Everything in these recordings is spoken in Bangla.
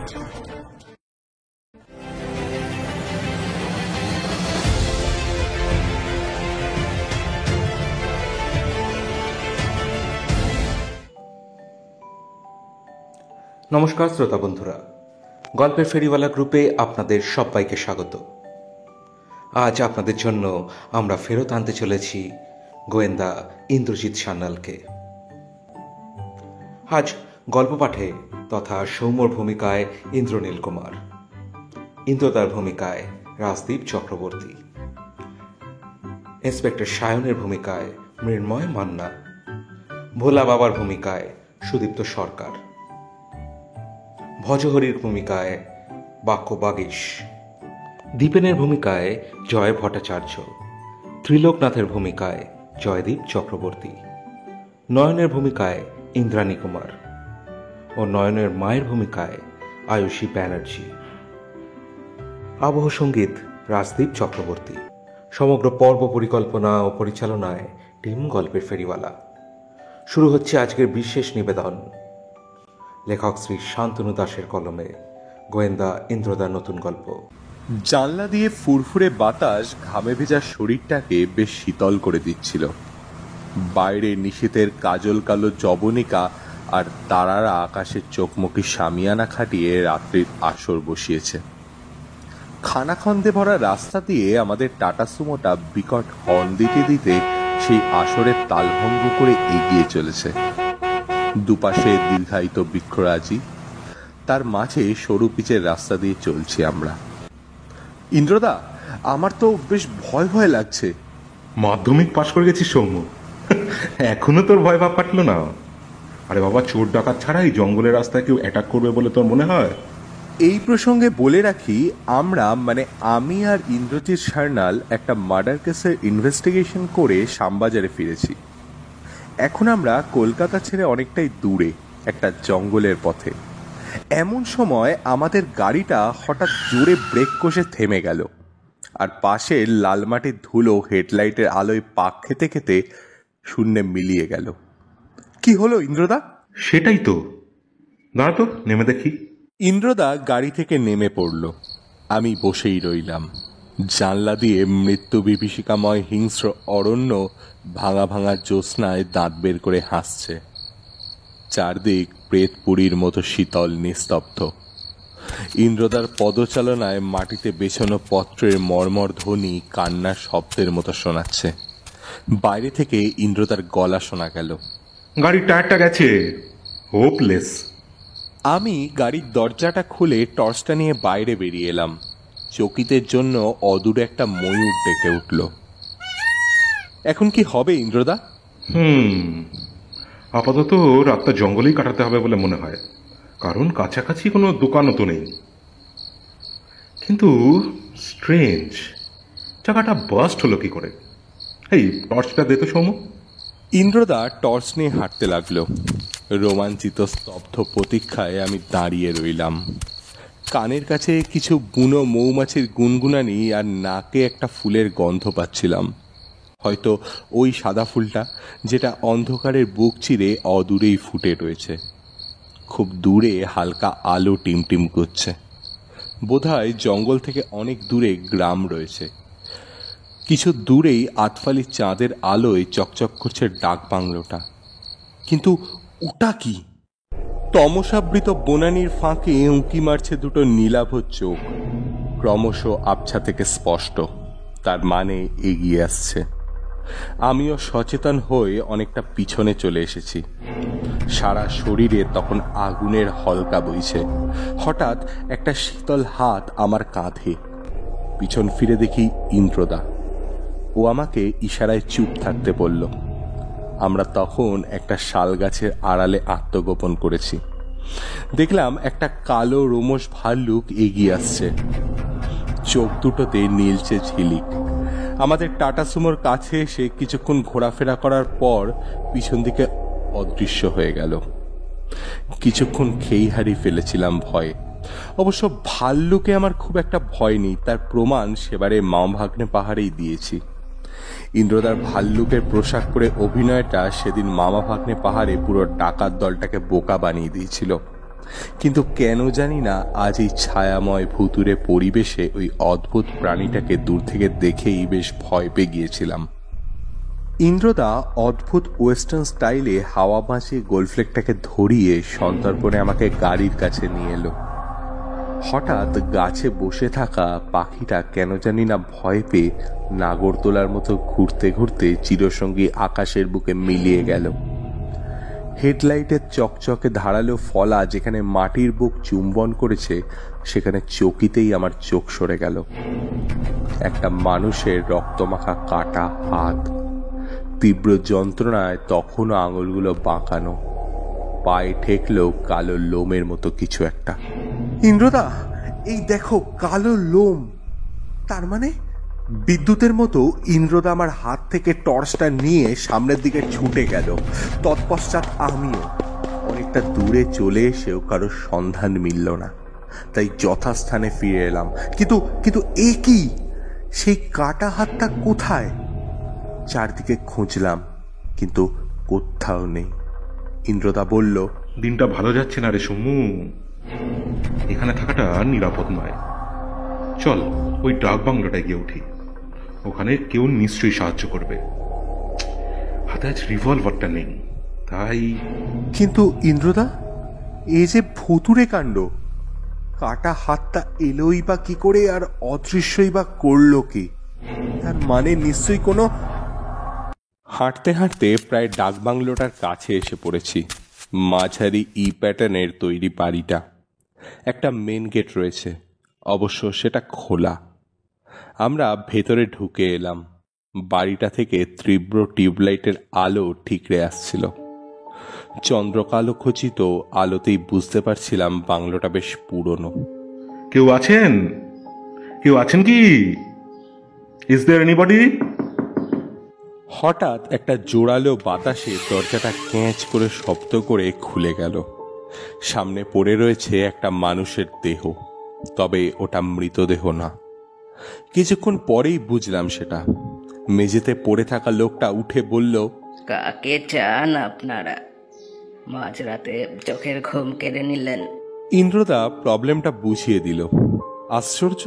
নমস্কার শ্রোতা বন্ধুরা, গল্পের ফেরিওয়ালা গ্রুপে আপনাদের সবাইকে স্বাগত। আজ আপনাদের জন্য আমরা ফেরত আনতে চলেছি গোয়েন্দা ইন্দ্রজিৎ সান্যালকে। আজ গল্প পাঠে তথা সৌম্যর ভূমিকায় ইন্দ্রনীল কুমার, ইন্দ্রদার ভূমিকায় রাজদীপ চক্রবর্তী, ইন্সপেক্টর সায়নের ভূমিকায় মৃন্ময় মান্না, ভোলা বাবার ভূমিকায় সুদীপ্ত সরকার, ভজহরির ভূমিকায় বাক্য বাগীশ, দীপেনের ভূমিকায় জয় ভট্টাচার্য, ত্রিলোকনাথের ভূমিকায় জয়দীপ চক্রবর্তী, নয়নের ভূমিকায় ইন্দ্রাণী কুমার ও নয়নের মায়ের ভূমিকায় আয়ুষী ব্যানার্জি। আবহ সঙ্গীত রাজদীপ চক্রবর্তী। সমগ্র পর্ব পরিকল্পনা ও পরিচালনায় টিম গল্পের ফেরিওয়ালা। শুরু হচ্ছে আজকের বিশেষ নিবেদন। লেখক শ্রী শান্তনু দাসের কলমে গোয়েন্দা ইন্দ্রদার নতুন গল্প। জানলা দিয়ে ফুরফুরে বাতাস ঘামে ভেজা শরীরটাকে বেশ শীতল করে দিচ্ছিল। বাইরে নিশীথের কাজল কালো জবনিকা আর তারারা আকাশের চোখমুখী শামিয়ানা খাটিয়ে রাত্রির আসর বসিয়েছে। খানাখন্দে ভরা রাস্তা দিয়ে আমাদের টাটা সুমোটা বিকট হর্ন দিতে দিতে সেই আসরের তালভঙ্গ করে এগিয়ে চলেছে। দুপাশে দীর্ঘায়িত বৃক্ষরাজি, তার মাঝে সরু পিচের রাস্তা দিয়ে চলছি আমরা। ইন্দ্রদা, আমার তো বেশ ভয় ভয় লাগছে। মাধ্যমিক পাশ করে গেছিস সৌম্য, এখনো তোর ভয় ভাব কাটলো না? আরে বাবা, চোর ডাকাত ছাড়া এই জঙ্গলের রাস্তায় কেউ অ্যাটাক করবে বলে তোর মনে হয়? এই প্রসঙ্গে বলে রাখি, আমরা আমি আর ইন্দ্রজিৎ সান্যাল একটা মার্ডার কেসের ইনভেস্টিগেশন করে শ্যামবাজারে ফিরেছি। এখন আমরা কলকাতা ছেড়ে অনেকটাই দূরে একটা জঙ্গলের পথে। এমন সময় আমাদের গাড়িটা হঠাৎ জোরে ব্রেক কষে থেমে গেল, আর পাশের লাল মাটির ধুলো হেডলাইটের আলোয় পাক খেতে খেতে শূন্যে মিলিয়ে গেল। কি হলো ইন্দ্রদা? সেটাই তো, দাঁড়া তো, নেমে দেখি। ইন্দ্রদা গাড়ি থেকে নেমে পড়ল। আমি বসেই রইলাম। জানলা দিয়ে মৃত্যু বিভীষিকাময় হিংস্র অরণ্য ভাঙা ভাঙা জ্যোৎস্নায় দাঁত বের করে হাসছে। চারদিক প্রেতপুরীর মতো শীতল নিস্তব্ধ। ইন্দ্রদার পদচালনায় মাটিতে বেছানো পত্রের মর্মর ধ্বনি কান্নার শব্দের মতো শোনাচ্ছে। বাইরে থেকে ইন্দ্রদার গলা শোনা গেল, গাড়ির টায়ারটা গেছে, হোপলেস। আমি গাড়ির দরজাটা খুলে টর্চটা নিয়ে বাইরে বেরিয়ে এলাম। চকিতের জন্য অদূরে একটা ময়ূর ডেকে উঠল। এখন কি হবে ইন্দ্রদা? আপাতত রাতটা জঙ্গলেই কাটাতে হবে বলে মনে হয়, কারণ কাছাকাছি কোনো দোকানও তো নেই। কিন্তু স্ট্রেঞ্জ, জায়গাটা বাস্ট হলো কি করে? এই টর্চটা দে তো সৌম্য। ইন্দ্রদা টর্চ নিয়ে হাঁটতে লাগলো। রোমাঞ্চিত স্তব্ধ প্রতীক্ষায় আমি দাঁড়িয়ে রইলাম। কানের কাছে কিছু বুনো মৌমাছির গুনগুনানি আর নাকে একটা ফুলের গন্ধ পাচ্ছিলাম। হয়তো ওই সাদা ফুলটা যেটা অন্ধকারের বুক চিরে অদূরেই ফুটে রয়েছে। খুব দূরে হালকা আলো টিমটিম করছে। বোধহয় জঙ্গল থেকে অনেক দূরে গ্রাম রয়েছে। কিছু দূরেই আতফালি চাঁদের আলোয় চকচক করছে ডাক বাংলোটা। কিন্তু ওটা কি? তমসাবৃত বনানীর ফাঁকে উঁকি মারছে দুটো নীলাভ চোখ, ক্রমশ আবছা থেকে স্পষ্ট। তার মানে এগিয়ে আসছে। আমিও সচেতন হয়ে অনেকটা পিছনে চলে এসেছি। সারা শরীরে তখন আগুনের হলকা বইছে। হঠাৎ একটা শীতল হাত আমার কাঁধে। পিছন ফিরে দেখি ইন্দ্রদা। ও আমাকে ইশারায় চুপ থাকতে বলল। আমরা তখন একটা শাল গাছের আড়ালে আত্মগোপন করেছি। দেখলাম একটা কালো রোমশ ভাল্লুক এগিয়ে আসছে। চোখ দুটোতে নীলচে ঝিলিক। আমাদের টাটা সুমোর কাছে এসে কিছুক্ষণ ঘোরাফেরা করার পর পিছন দিকে অদৃশ্য হয়ে গেল। কিছুক্ষণ খেই হারিয়ে ফেলেছিলাম ভয়ে। অবশ্য ভাল্লুকে আমার খুব একটা ভয় নেই, তার প্রমাণ সেবারে মামাভাগ্নে পাহাড়েই দিয়েছি। ইন্দ্রদার ভাল্লুকের পোশাক পরে অভিনয়টা সেদিন মামাভাগ্নে পাহাড়ে পুরো ডাকাত দলটাকে বোকা বানিয়ে দিয়েছিল। কিন্তু কেন জানি না আজ এই ছায়াময় ভুতুরে পরিবেশে ওই অদ্ভুত প্রাণীটাকে দূর থেকে দেখেই বেশ ভয় পেয়ে গিয়েছিলাম। ইন্দ্রদা অদ্ভুত ওয়েস্টার্ন স্টাইলে হাওয়া বাঁচিয়ে গোলফ্লেকটাকে ধরিয়ে সন্তর্পণে আমাকে গাড়ির কাছে নিয়ে এলো। হঠাৎ গাছে বসে থাকা পাখিটা কেন জানি না ভয় পেয়ে নাগরদোলার মতো ঘুরতে ঘুরতে চিরসঙ্গী আকাশের বুকে মিলিয়ে গেল। হেডলাইটের চকচকে ধারালো ফলা যেখানে মাটির বুক চুম্বন করেছে, সেখানে চকিতেই আমার চোখ সরে গেল। একটা মানুষের রক্তমাখা কাটা হাত, তীব্র যন্ত্রণায় তখনও আঙুলগুলো বাঁকানো, পায়ে ঠেকলো কালো লোমের মতো কিছু একটা। ইন্দ্রদা, এই দেখো কালো লোম। তার মানে বিদ্যুতের মতো ইন্দ্রদা আমার হাত থেকে টর্চটা নিয়ে সামনের দিকে ছুটে গেল। তৎপশ্চাৎ আমিও অনেকটা দূরে চলে এসেও কারোর সন্ধান মিলল না, তাই যথাস্থানে ফিরে এলাম। কিন্তু এ কি, সেই কাটা হাতটা কোথায়? চারদিকে খুঁজলাম, কিন্তু কোথাও নেই। ইন্দ্রদা বলল, দিনটা ভালো যাচ্ছে না রে সমু, এখানে থাকাটা নিরাপদ নয়। চল ওই ডাক বাংলোটায় গিয়ে উঠি, ওখানে কেউ নিশ্চয়ই সাহায্য করবে। হাতে আজ রিভলভারটা নেই, তাই। কিন্তু ইন্দ্রদা, এ যে ভুতুরে কাণ্ড, কাটা হাতটা এলোই বা কি করে আর অদৃশ্যই বা করলো কি? তার মানে নিশ্চয়ই কোনো। হাঁটতে হাঁটতে প্রায় ডাক বাংলোটার কাছে এসে পড়েছি। মাঝারি প্যাটার্নের তৈরি বাড়িটা, একটা মেন গেট রয়েছে, অবশ্য সেটা খোলা। আমরা ভেতরে ঢুকে এলাম। বাড়িটা থেকে তীব্র টিউবলাইটের আলো ঠিকরে আসছিল। চন্দ্রকালো খচিত আলোতেই বুঝতে পারছিলাম বাংলোটা বেশ পুরনো। কেউ আছেন? কেউ আছেন কি? Is there anybody? হঠাৎ একটা জোরালো বাতাসে দরজাটা ক্যাঁচ করে শব্দ করে খুলে গেল। সামনে পড়ে রয়েছে একটা মানুষের দেহ, তবে ওটা মৃতদেহ না। কিছুক্ষণ পরেই বুঝলাম সেটা। মেঝেতে পড়ে থাকা লোকটা উঠে বলল, কাকে চান আপনারা? মাঝরাতে চোখের ঘুম কেড়ে নিলেন। ইন্দ্রদা প্রবলেমটা বুঝিয়ে দিল। আশ্চর্য,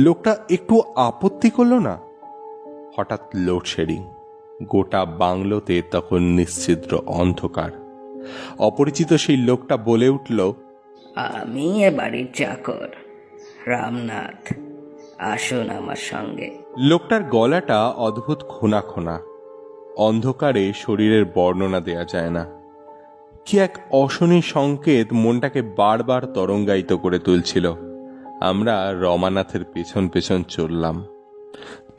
লোকটা একটু আপত্তি করলো না। হঠাৎ লোডশেডিং। গোটা বাংলোতে তখন নিশ্চিদ্র অন্ধকার। অপরিচিত সেই লোকটা বলে উঠল, আমি এ বাড়ির চাকর, রামনাথ। আসুন আমার সঙ্গে। লোকটার গলাটা অদ্ভুত খোনা খোনা। অন্ধকারে শরীরের বর্ণনা দেয়া যায় না। কি এক অশনি সংকেত মনটাকে বারবার তরঙ্গায়িত করে তুলছিল। আমরা রমানাথের পেছন পেছন চললাম।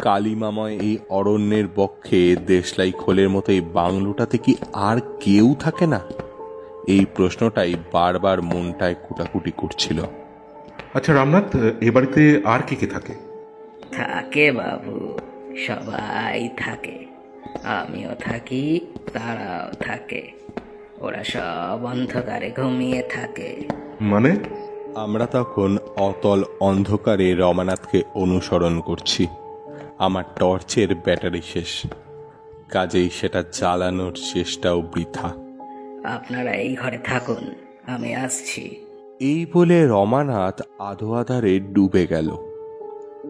কালিমাময় এই অরণ্যের বক্ষে দেশলাই খোলের মতো এই বাংলোটাতে কি আর কেউ থাকে না? এই প্রশ্নটাই বারবার মনটায় কুটাকুটি করছিল। আচ্ছা রামনাথ, এ বাড়িতে আর কে কে থাকে? থাকে বাবু, সবাই থাকে। আমিও থাকি, তারাও থাকে। ওরা সব অন্ধকারে ঘুমিয়ে থাকে। মানে? আমরা তখন অতল অন্ধকারে রমানাথকে অনুসরণ করছি। আমার টর্চের ব্যাটারি শেষ, কাজেই সেটা জ্বালানোর চেষ্টাও বৃথা। আপনারা এই ঘরে থাকুন, আমি আসছি। এই বলে রমানাথ আধো আধারে ডুবে গেল,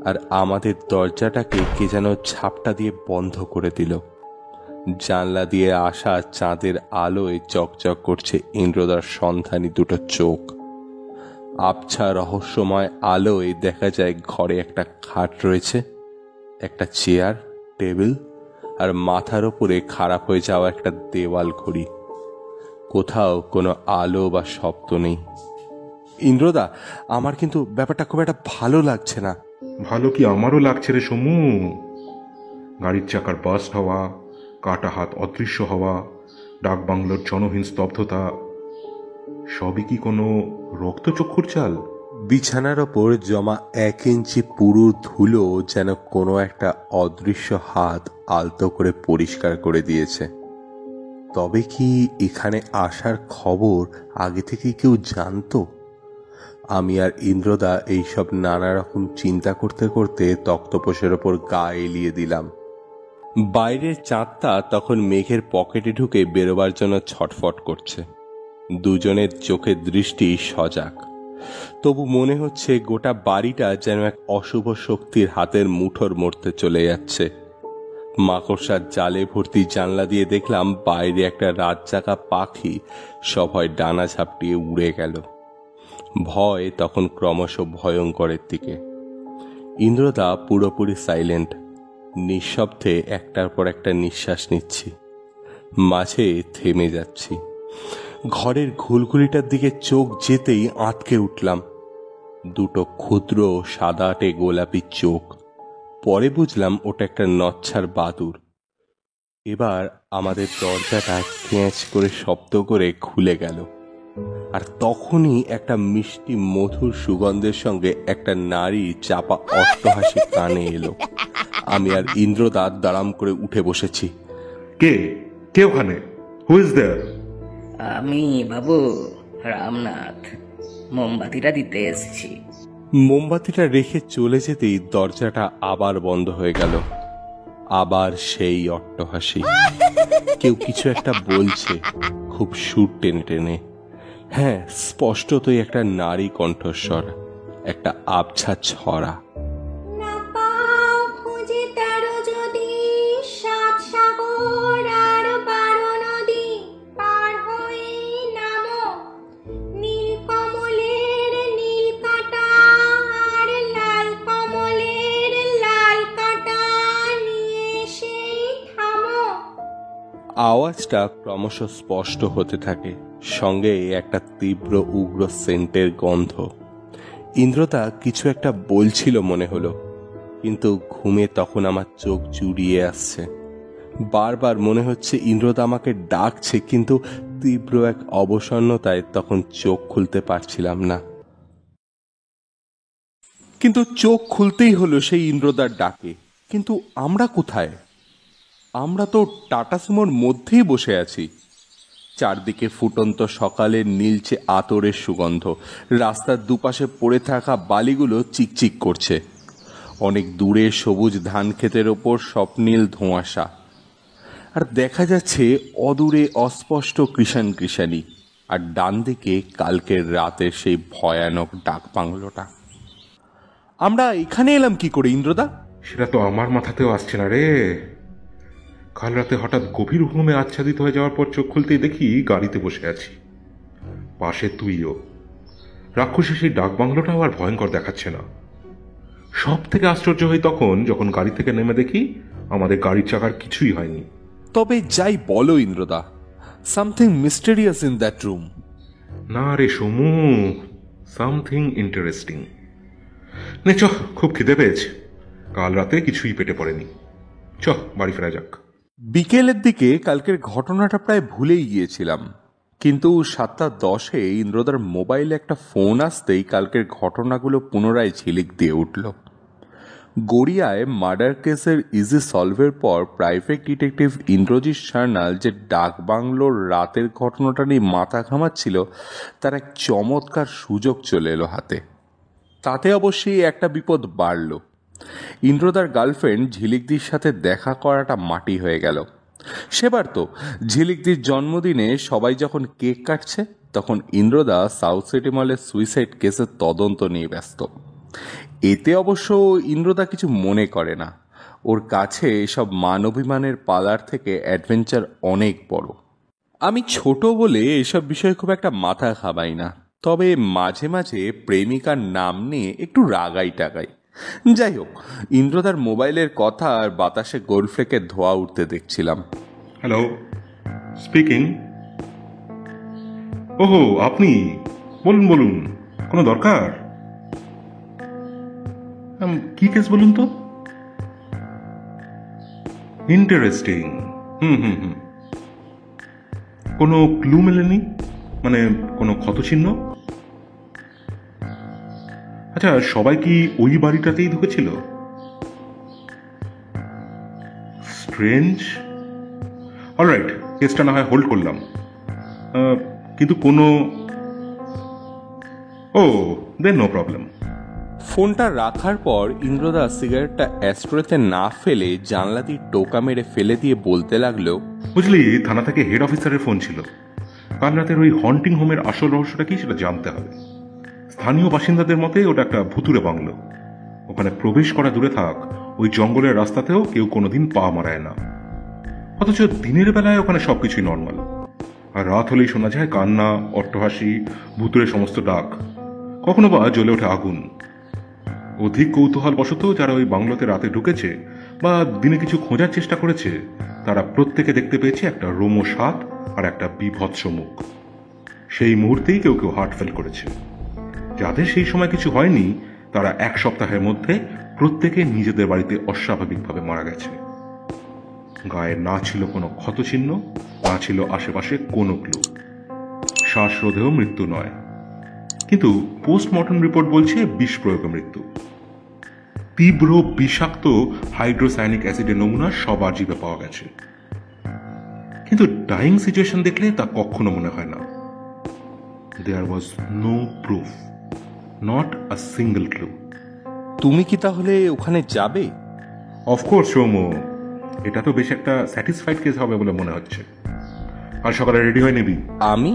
আর আমাদের দরজাটাকে কে যেন ঝাপটা দিয়ে বন্ধ করে দিল। জানলা দিয়ে আসা চাঁদের আলোয় চকচক করছে ইন্দ্রদার সন্ধানী দুটো চোখ। আবছা রহস্যময় আলোয় দেখা যায় ঘরে একটা খাট রয়েছে, একটা চেয়ার, টেবিল, আর মাথার ওপরে খারাপ হয়ে যাওয়া একটা দেওয়াল ঘড়ি। কোথাও কোনো আলো বা শব্দ নেই। ইন্দ্রদা, আমার কিন্তু ব্যাপারটা খুব একটা ভালো লাগছে না। ভালো কি আমারও লাগছে রে সমু। গাড়ির চাকার বাস্ট হওয়া, কাটা হাত অদৃশ্য হওয়া, ডাক বাংলোর জনহীন স্তব্ধতা, সবই কি কোনো রক্তচক্ষুর চাল? বিছানার ওপর জমা 1 ইঞ্চি পুরু ধুলো যেন কোনো একটা অদৃশ্য হাত আলতো করে পরিষ্কার করে দিয়েছে। তবে কি এখানে আসার খবর আগে থেকে কেউ জানতো? আমি আর ইন্দ্রদা এইসব নানা রকম চিন্তা করতে করতে তক্তপোষের ওপর গা এলিয়ে দিলাম। বাইরের চাঁদটা তখন মেঘের পকেটে ঢুকে বেরোবার জন্য ছটফট করছে। দুজনের চোখের দৃষ্টি সজাগ, তবু মনে হচ্ছে গোটা বাড়িটা যেন এক অশুভ শক্তির হাতের মুঠোর মধ্যে চলে যাচ্ছে। মাকড়সার জালে ভর্তি জানলা দিয়ে দেখলাম বাইরে একটা রাত জাগা পাখি সবাই ডানা ঝাপটিয়ে উড়ে গেল। ভয় তখন ক্রমশ ভয়ঙ্করের দিকে। ইন্দ্রদা পুরোপুরি সাইলেন্ট, নিঃশব্দে একটার পর একটা নিঃশ্বাস নিচ্ছি, মাঝে থেমে যাচ্ছি। ঘরের ঘুলঘুলিটার দিকে চোখ যেতেই আটকে উঠলাম। দুটো ক্ষুদ্র সাদাটে গোলাপি চোখ। পরে বুঝলাম ওটা একটা নচ্ছার বাদুর। এবার আমাদের দরজাটা ক্যাঁচ করে শব্দ করে খুলে গেল, আর তখনই একটা মিষ্টি মধুর সুগন্ধের সঙ্গে একটা নারী চাপা অট্টহাসি কানে এলো। আমি আর ইন্দ্রদা দাঁড়াম করে উঠে বসেছি। কে কে ওখানে? Who is there? আমি বাবু রামনাথ, মোমবাতিটা দিতে এসেছি। মোমবাতিটা রেখে চলে যেতেই দরজাটা আবার বন্ধ হয়ে গেল। আবার সেই অট্টহাসি। কেউ কিছু একটা বলছে, খুব সুর টেনে টেনে। হ্যাঁ, স্পষ্টতই একটা নারী কণ্ঠস্বর, একটা আবছা ছড়া। আওয়াজটা ক্রমশ স্পষ্ট হতে থাকে, সঙ্গে একটা তীব্র উগ্র সেন্টের গন্ধ। ইন্দ্রদা কিছু একটা বলছিল মনে হলো, কিন্তু ঘুমে তখন আমার চোখ জুড়িয়ে আসছে। বারবার মনে হচ্ছে ইন্দ্রদা আমাকে ডাকছে, কিন্তু তীব্র এক অবসন্নতায় তখন চোখ খুলতে পারছিলাম না। কিন্তু চোখ খুলতেই হলো সেই ইন্দ্রদার ডাকে। কিন্তু আমরা কোথায়? আমরা তো টাটা সুমোর মধ্যেই বসে আছি। চারদিকে ফুটন্ত সকালের নীলচে আতরের সুগন্ধ, রাস্তার দুপাশে পড়ে থাকা বালিগুলো চিকচিক করছে। অনেক দূরে সবুজ ধান ক্ষেতের ওপর স্বপ্নীল ধোঁয়াশা, আর দেখা যাচ্ছে অদূরে অস্পষ্ট কৃষাণী, আর ডান দিকে কালকের রাতের সেই ভয়ানক ডাক বাংলোটা। আমরা এখানে এলাম কি করে ইন্দ্রদা? সেটা তো আমার মাথাতেও আসছে না রে। কাল রাতে হঠাৎ গভীর ঘুমে আচ্ছাদিত হয়ে যাওয়ার পর চোখ খুলতেই দেখি গাড়িতে বসে আছি, পাশে তুইও। রাক্ষসী সেই ডাক বাংলোটাও আর ভয়ঙ্কর দেখাচ্ছে না। সব থেকে আশ্চর্য হই তখন যখন গাড়ি থেকে নেমে দেখি আমাদের গাড়ির চাকার কিছুই হয়নি। তবে যাই বলো ইন্দ্রদা, something mysterious in that room. না রে সমু, সামথিং ইন্টারেস্টিং। নে চ, খুব খিদে পেয়েছে। কাল রাতে কিছুই পেটে পড়েনি। চ, বাড়ি ফেরা যাক। বিকেলের দিকে কালকের ঘটনাটা প্রায় ভুলেই গিয়েছিলাম, কিন্তু 7:10 ইন্দ্রদার মোবাইলে একটা ফোন আসতেই কালকের ঘটনাগুলো পুনরায় ঝিলিক দিয়ে উঠল। গড়িয়ায় মার্ডার কেসের ইজি সলভের পর প্রাইভেট ডিটেকটিভ ইন্দ্রজিৎ সান্যাল যে ডাক বাংলোর রাতের ঘটনাটা নিয়ে মাথা ঘামাচ্ছিল, তার এক চমৎকার সুযোগ চলে এলো হাতে। তাতে অবশ্যই একটা বিপদ বাড়ল। ইন্দ্রদার গার্লফ্রেন্ড ঝিলিকদির সাথে দেখা করাটা মাটি হয়ে গেল। সেবার তো ঝিলিকদির জন্মদিনে সবাই যখন কেক কাটছে, তখন ইন্দ্রদা সাউথ সিটি মলের সুইসাইড কেসের তদন্ত নিয়ে ব্যস্ত। এতে অবশ্য ইন্দ্রদা কিছু মনে করে না। ওর কাছে এসব মানবিমানের পালার থেকে অ্যাডভেঞ্চার অনেক বড়। আমি ছোট বলে এসব বিষয়ে খুব একটা মাথা ঘামাই না, তবে মাঝে মাঝে প্রেমিকার নাম নিয়ে একটু রাগাই টাগাই। যাই হোক, ইন্দ্রদার মোবাইলের কথা আর বাতাসে গোলফ্লেকের ধোয়া উঠতে দেখছিলাম। Hello, speaking. ওহো, আপনি? বলুন বলুন, কোনো দরকার? কি কেস বলুন তো? ইন্টারেস্টিং। হুম, কোনো ক্লু মেলেনি? মানে কোনো ক্ষতচিহ্ন? আচ্ছা, সবাই কি ওই বাড়িটাতেই ঢুকেছিল? স্ট্রেঞ্জ। অলরাইট, কেসটা না হয় হোল্ড করলাম, কিন্তু কোনো... ও দেন নো প্রবলেম। ফোনটা রাখার পর ইন্দ্রদা সিগারেটটা অ্যাস্ট্রোতে না ফেলে জানলা দিয়ে টোকা মেরে ফেলে দিয়ে বলতে লাগলো, বুঝলি, থানা থেকে হেড অফিসারের ফোন ছিল। কাল রাতের ওই হন্টিং হোমের আসল রহস্যটা কি সেটা জানতে হবে। স্থানীয় বাসিন্দাদের মতে ওটা একটা ভুতুরে বাংলো। ওখানে প্রবেশ করা দূরে থাক, ওই জঙ্গলের রাস্তাতেও কেউ কোনোদিন পা মারায় না, অথচ দিনের বেলায় ওখানে সবকিছুই নর্মাল। আর রাত হলেই শোনা যায় কান্না, অট্টহাসি, ভুতুরের সমস্ত ডাক, কখনো বা জ্বলে ওঠে আগুন। অধিক কৌতূহল বশত যারা ওই বাংলোতে রাতে ঢুকেছে বা দিনে কিছু খোঁজার চেষ্টা করেছে, তারা প্রত্যেকে দেখতে পেয়েছে একটা রোমশ হাত আর একটা বিভৎস মুখ। সেই মুহূর্তেই কেউ কেউ হার্ট ফেল করেছে। যাদের সেই সময় কিছু হয়নি, তারা 1 সপ্তাহের মধ্যে প্রত্যেকে নিজেদের বাড়িতে অস্বাভাবিকভাবে মারা গেছে। গায়ে না ছিল কোনো ক্ষতচিহ্ন, না ছিল আশেপাশে কোনো ক্লু। শ্বাসরোধেও মৃত্যু নয়, কিন্তু পোস্টমর্টম রিপোর্ট বলছে বিষ প্রয়োগে মৃত্যু। তীব্র বিষাক্ত হাইড্রোসায়ানিক অ্যাসিডের নমুনা সবার জিভে পাওয়া গেছে, কিন্তু ডাইং সিচুয়েশন দেখলে তা কখনো মনে হয় না। There was no proof, not a single clue. তুমি কি তাহলে ওখানে যাবে? অফকোর্স সৌম, এটা তো বেশ একটা স্যাটিসফাইড কেস হবে বলে মনে হচ্ছে। আর সকালে রেডি হয়ে নিবি। আমি?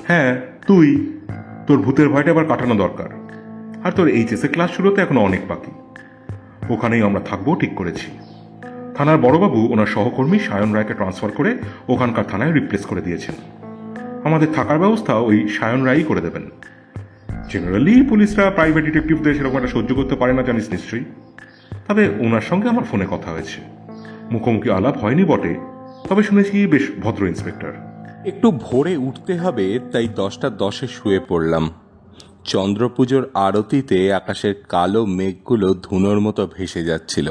হ্যাঁ, তুই। তোর ভূতের ভয়টা আবার কাটানো দরকার। আর তোর এইচএসএ ক্লাস শুরুতে এখনো অনেক বাকি। ওখানেই আমরা থাকবো ঠিক করেছি। থানার বড়বাবু ওনার সহকর্মী সায়ন রায়কে ট্রান্সফার করে ওখানকার থানায় রিপ্লেস করে দিয়েছেন। আমাদের থাকার ব্যবস্থা ওই সায়ন রায়ই করে দেবেন। জেনারেলি পুলিশরা প্রাইভেট ডিটেকটিভদের সেরকম একটা সহ্য করতে পারে না, জানিস নিশ্চয়ই। তবে ওনার সঙ্গে আমার ফোনে কথা হয়েছে। মুখোমুখি আলাপ হয়নি বটে, তবে শুনেছি বেশ ভদ্র ইন্সপেক্টর। একটু ভোরে উঠতে হবে, তাই 10টা 10-এ শুয়ে পড়লাম। চন্দ্রপুজোর আরতিতে আকাশের কালো মেঘগুলো ধুনোর মতো ভেসে যাচ্ছিল।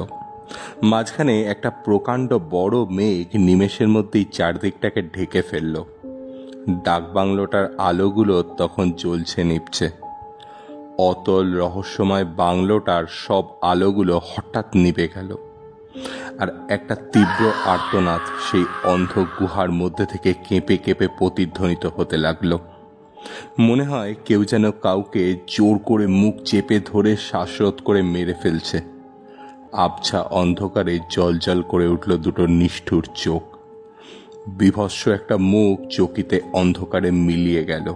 মাঝখানে একটা প্রকাণ্ড বড় মেঘ নিমেষের মধ্যেই চারদিকটাকে ঢেকে ফেলল। ডাকবাংলোটার আলোগুলো তখন জ্বলছে নিভছে। অতল রহস্যময় বাংলোটার সব আলোগুলো হঠাৎ নিভে গেল, আর একটা তীব্র আর্তনাদ সেই অন্ধ গুহার মধ্যে থেকে কেঁপে কেঁপে প্রতিধ্বনিত হতে লাগলো। মনে হয় কেউ যেন কাউকে জোর করে মুখ চেপে ধরে শ্বাসরোধ করে মেরে ফেলছে। আবছা অন্ধকারে জ্বলজ্বল করে উঠল দুটো নিষ্ঠুর চোখ। বিভৎস একটা মুখ চকিতে অন্ধকারে মিলিয়ে গেল।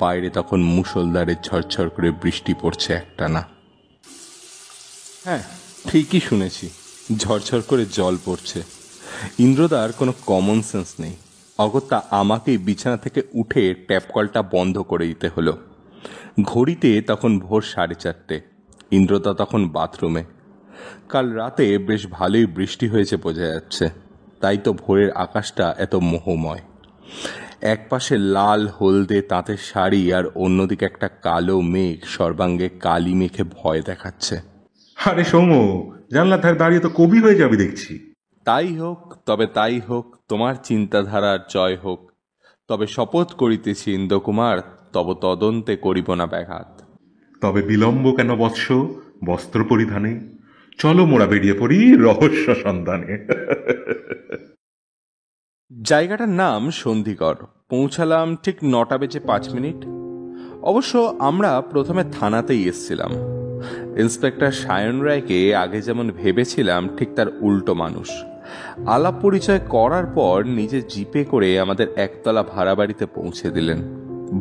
বাইরে তখন মুষলধারে ঝরঝর করে বৃষ্টি পড়ছে একটানা। হ্যাঁ, ঠিকই শুনেছি, ঝরঝর করে জল পড়ছে। ইন্দ্রদার কোনো কমন সেন্স নেই। অগত্যা আমাকেই বিছানা থেকে উঠে ট্যাপ কলটা বন্ধ করে দিতে হলো। ঘড়িতে তখন ভোর 4:30। ইন্দ্রদা তখন বাথরুমে। কাল রাতে বেশ ভালোই বৃষ্টি হয়েছে বোঝা যাচ্ছে, তাই তো ভোরের আকাশটা এত মোহময়। এক পাশে লাল হলদে তাঁতের শাড়ি, আর অন্যদিকে একটা কালো মেঘ সর্বাঙ্গে কালি মেঘে ভয় দেখাচ্ছে। আরে সৌম, জানলার ধারে দাঁড়িয়ে তো কবি হয়ে যাবি দেখছি। তাই হোক, তবে তাই হোক, তোমার চিন্তাধারার জয় হোক। তবে শপথ করিতেছি ইন্দ্রকুমার, তব তদন্তে করিব না ব্যাঘাত। তবে বিলম্ব কেন বৎস বস্ত্র পরিধানে, চলো মোরা বেরিয়ে পড়ি রহস্য সন্ধানে। জায়গাটার নাম সন্ধিগড়। পৌঁছালাম ঠিক 9:05। অবশ্য আমরা প্রথমে থানাতেই এসছিলাম। ইন্সপেক্টর সায়ন রায়কে আগে যেমন ভেবেছিলাম ঠিক তার উল্টো মানুষ। আলাপ পরিচয় করার পর নিজে জিপে করে আমাদের একতলা ভাড়া বাড়িতে পৌঁছে দিলেন।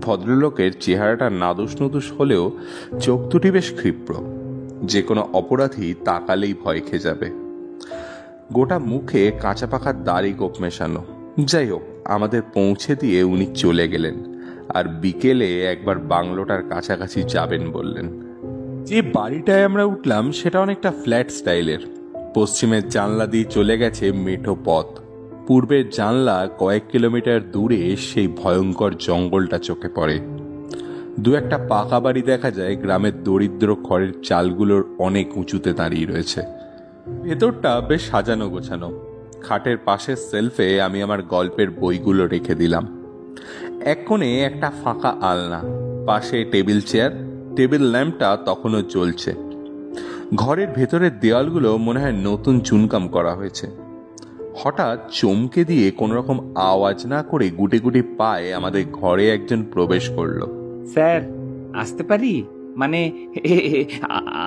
ভদ্রলোকের চেহারাটা নাদুস নুদুস হলেও চোখ দুটি বেশ ক্ষিপ্র। যে কোনো অপরাধী তাকালেই ভয় খেয়ে যাবে। গোটা মুখে কাঁচা পাকা দাড়ি গোপ মেশানো। যাই হোক, আমাদের পৌঁছে দিয়ে উনি চলে গেলেন, আর বিকেলে একবার বাংলোটার কাছাকাছি যাবেন বললেন। যে বাড়িটায় আমরা উঠলাম সেটা অনেকটা ফ্ল্যাট স্টাইলের। পশ্চিমের জানলা দিয়ে চলে গেছে মেঠো পথ। পূর্বের জানলা কয়েক কিলোমিটার দূরে সেই ভয়ঙ্কর জঙ্গলটা চোখে পড়ে। দু একটা পাকা বাড়ি দেখা যায় গ্রামের দরিদ্র খড়ের চালগুলোর অনেক উঁচুতে দাঁড়িয়ে রয়েছে। ভেতরটা বেশ সাজানো গোছানো। খাটের পাশের সেলফে আমি আমার গল্পের বইগুলো রেখে দিলাম। এক কোণে একটা ফাঁকা আলনা, পাশে টেবিল চেয়ার, টেবিল ল্যাম্পটা তখনও জ্বলছে। ঘরের ভেতরের দেওয়ালগুলো মনে হয় নতুন চুনকাম করা হয়েছে। হঠাৎ চমকে দিয়ে কোনো রকম আওয়াজ না করে গুটি গুটি পায়ে আমাদের ঘরে একজন প্রবেশ করলো। স্যার, আসতে পারি? মানে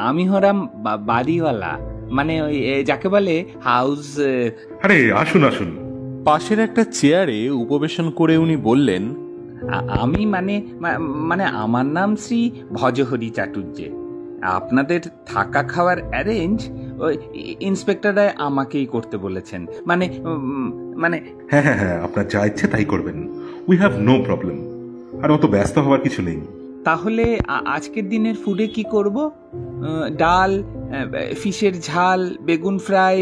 আমি হলাম বাড়িওয়ালা, মানে ওই যাকে বলে হাউস। আরে আসুন আসুন। পাশের একটা চেয়ারে উপবেশন করে উনি বললেন, আমি মানে আমার নাম শ্রী ভজহরি চাটুর্যে। আপনাদের থাকা খাওয়ার অ্যারেঞ্জ ওই ইন্সপেক্টর রায় আমাকেই করতে বলেছেন। মানে হ্যাঁ হ্যাঁ হ্যাঁ, আপনার যা ইচ্ছে তাই করবেন। We have no problem. আর অত ব্যস্ত হওয়ার কিছু নেই। তাহলে আজকের দিনের ফুডে কি করব? ডাল, ফিশের ঝাল, বেগুন ফ্রাই।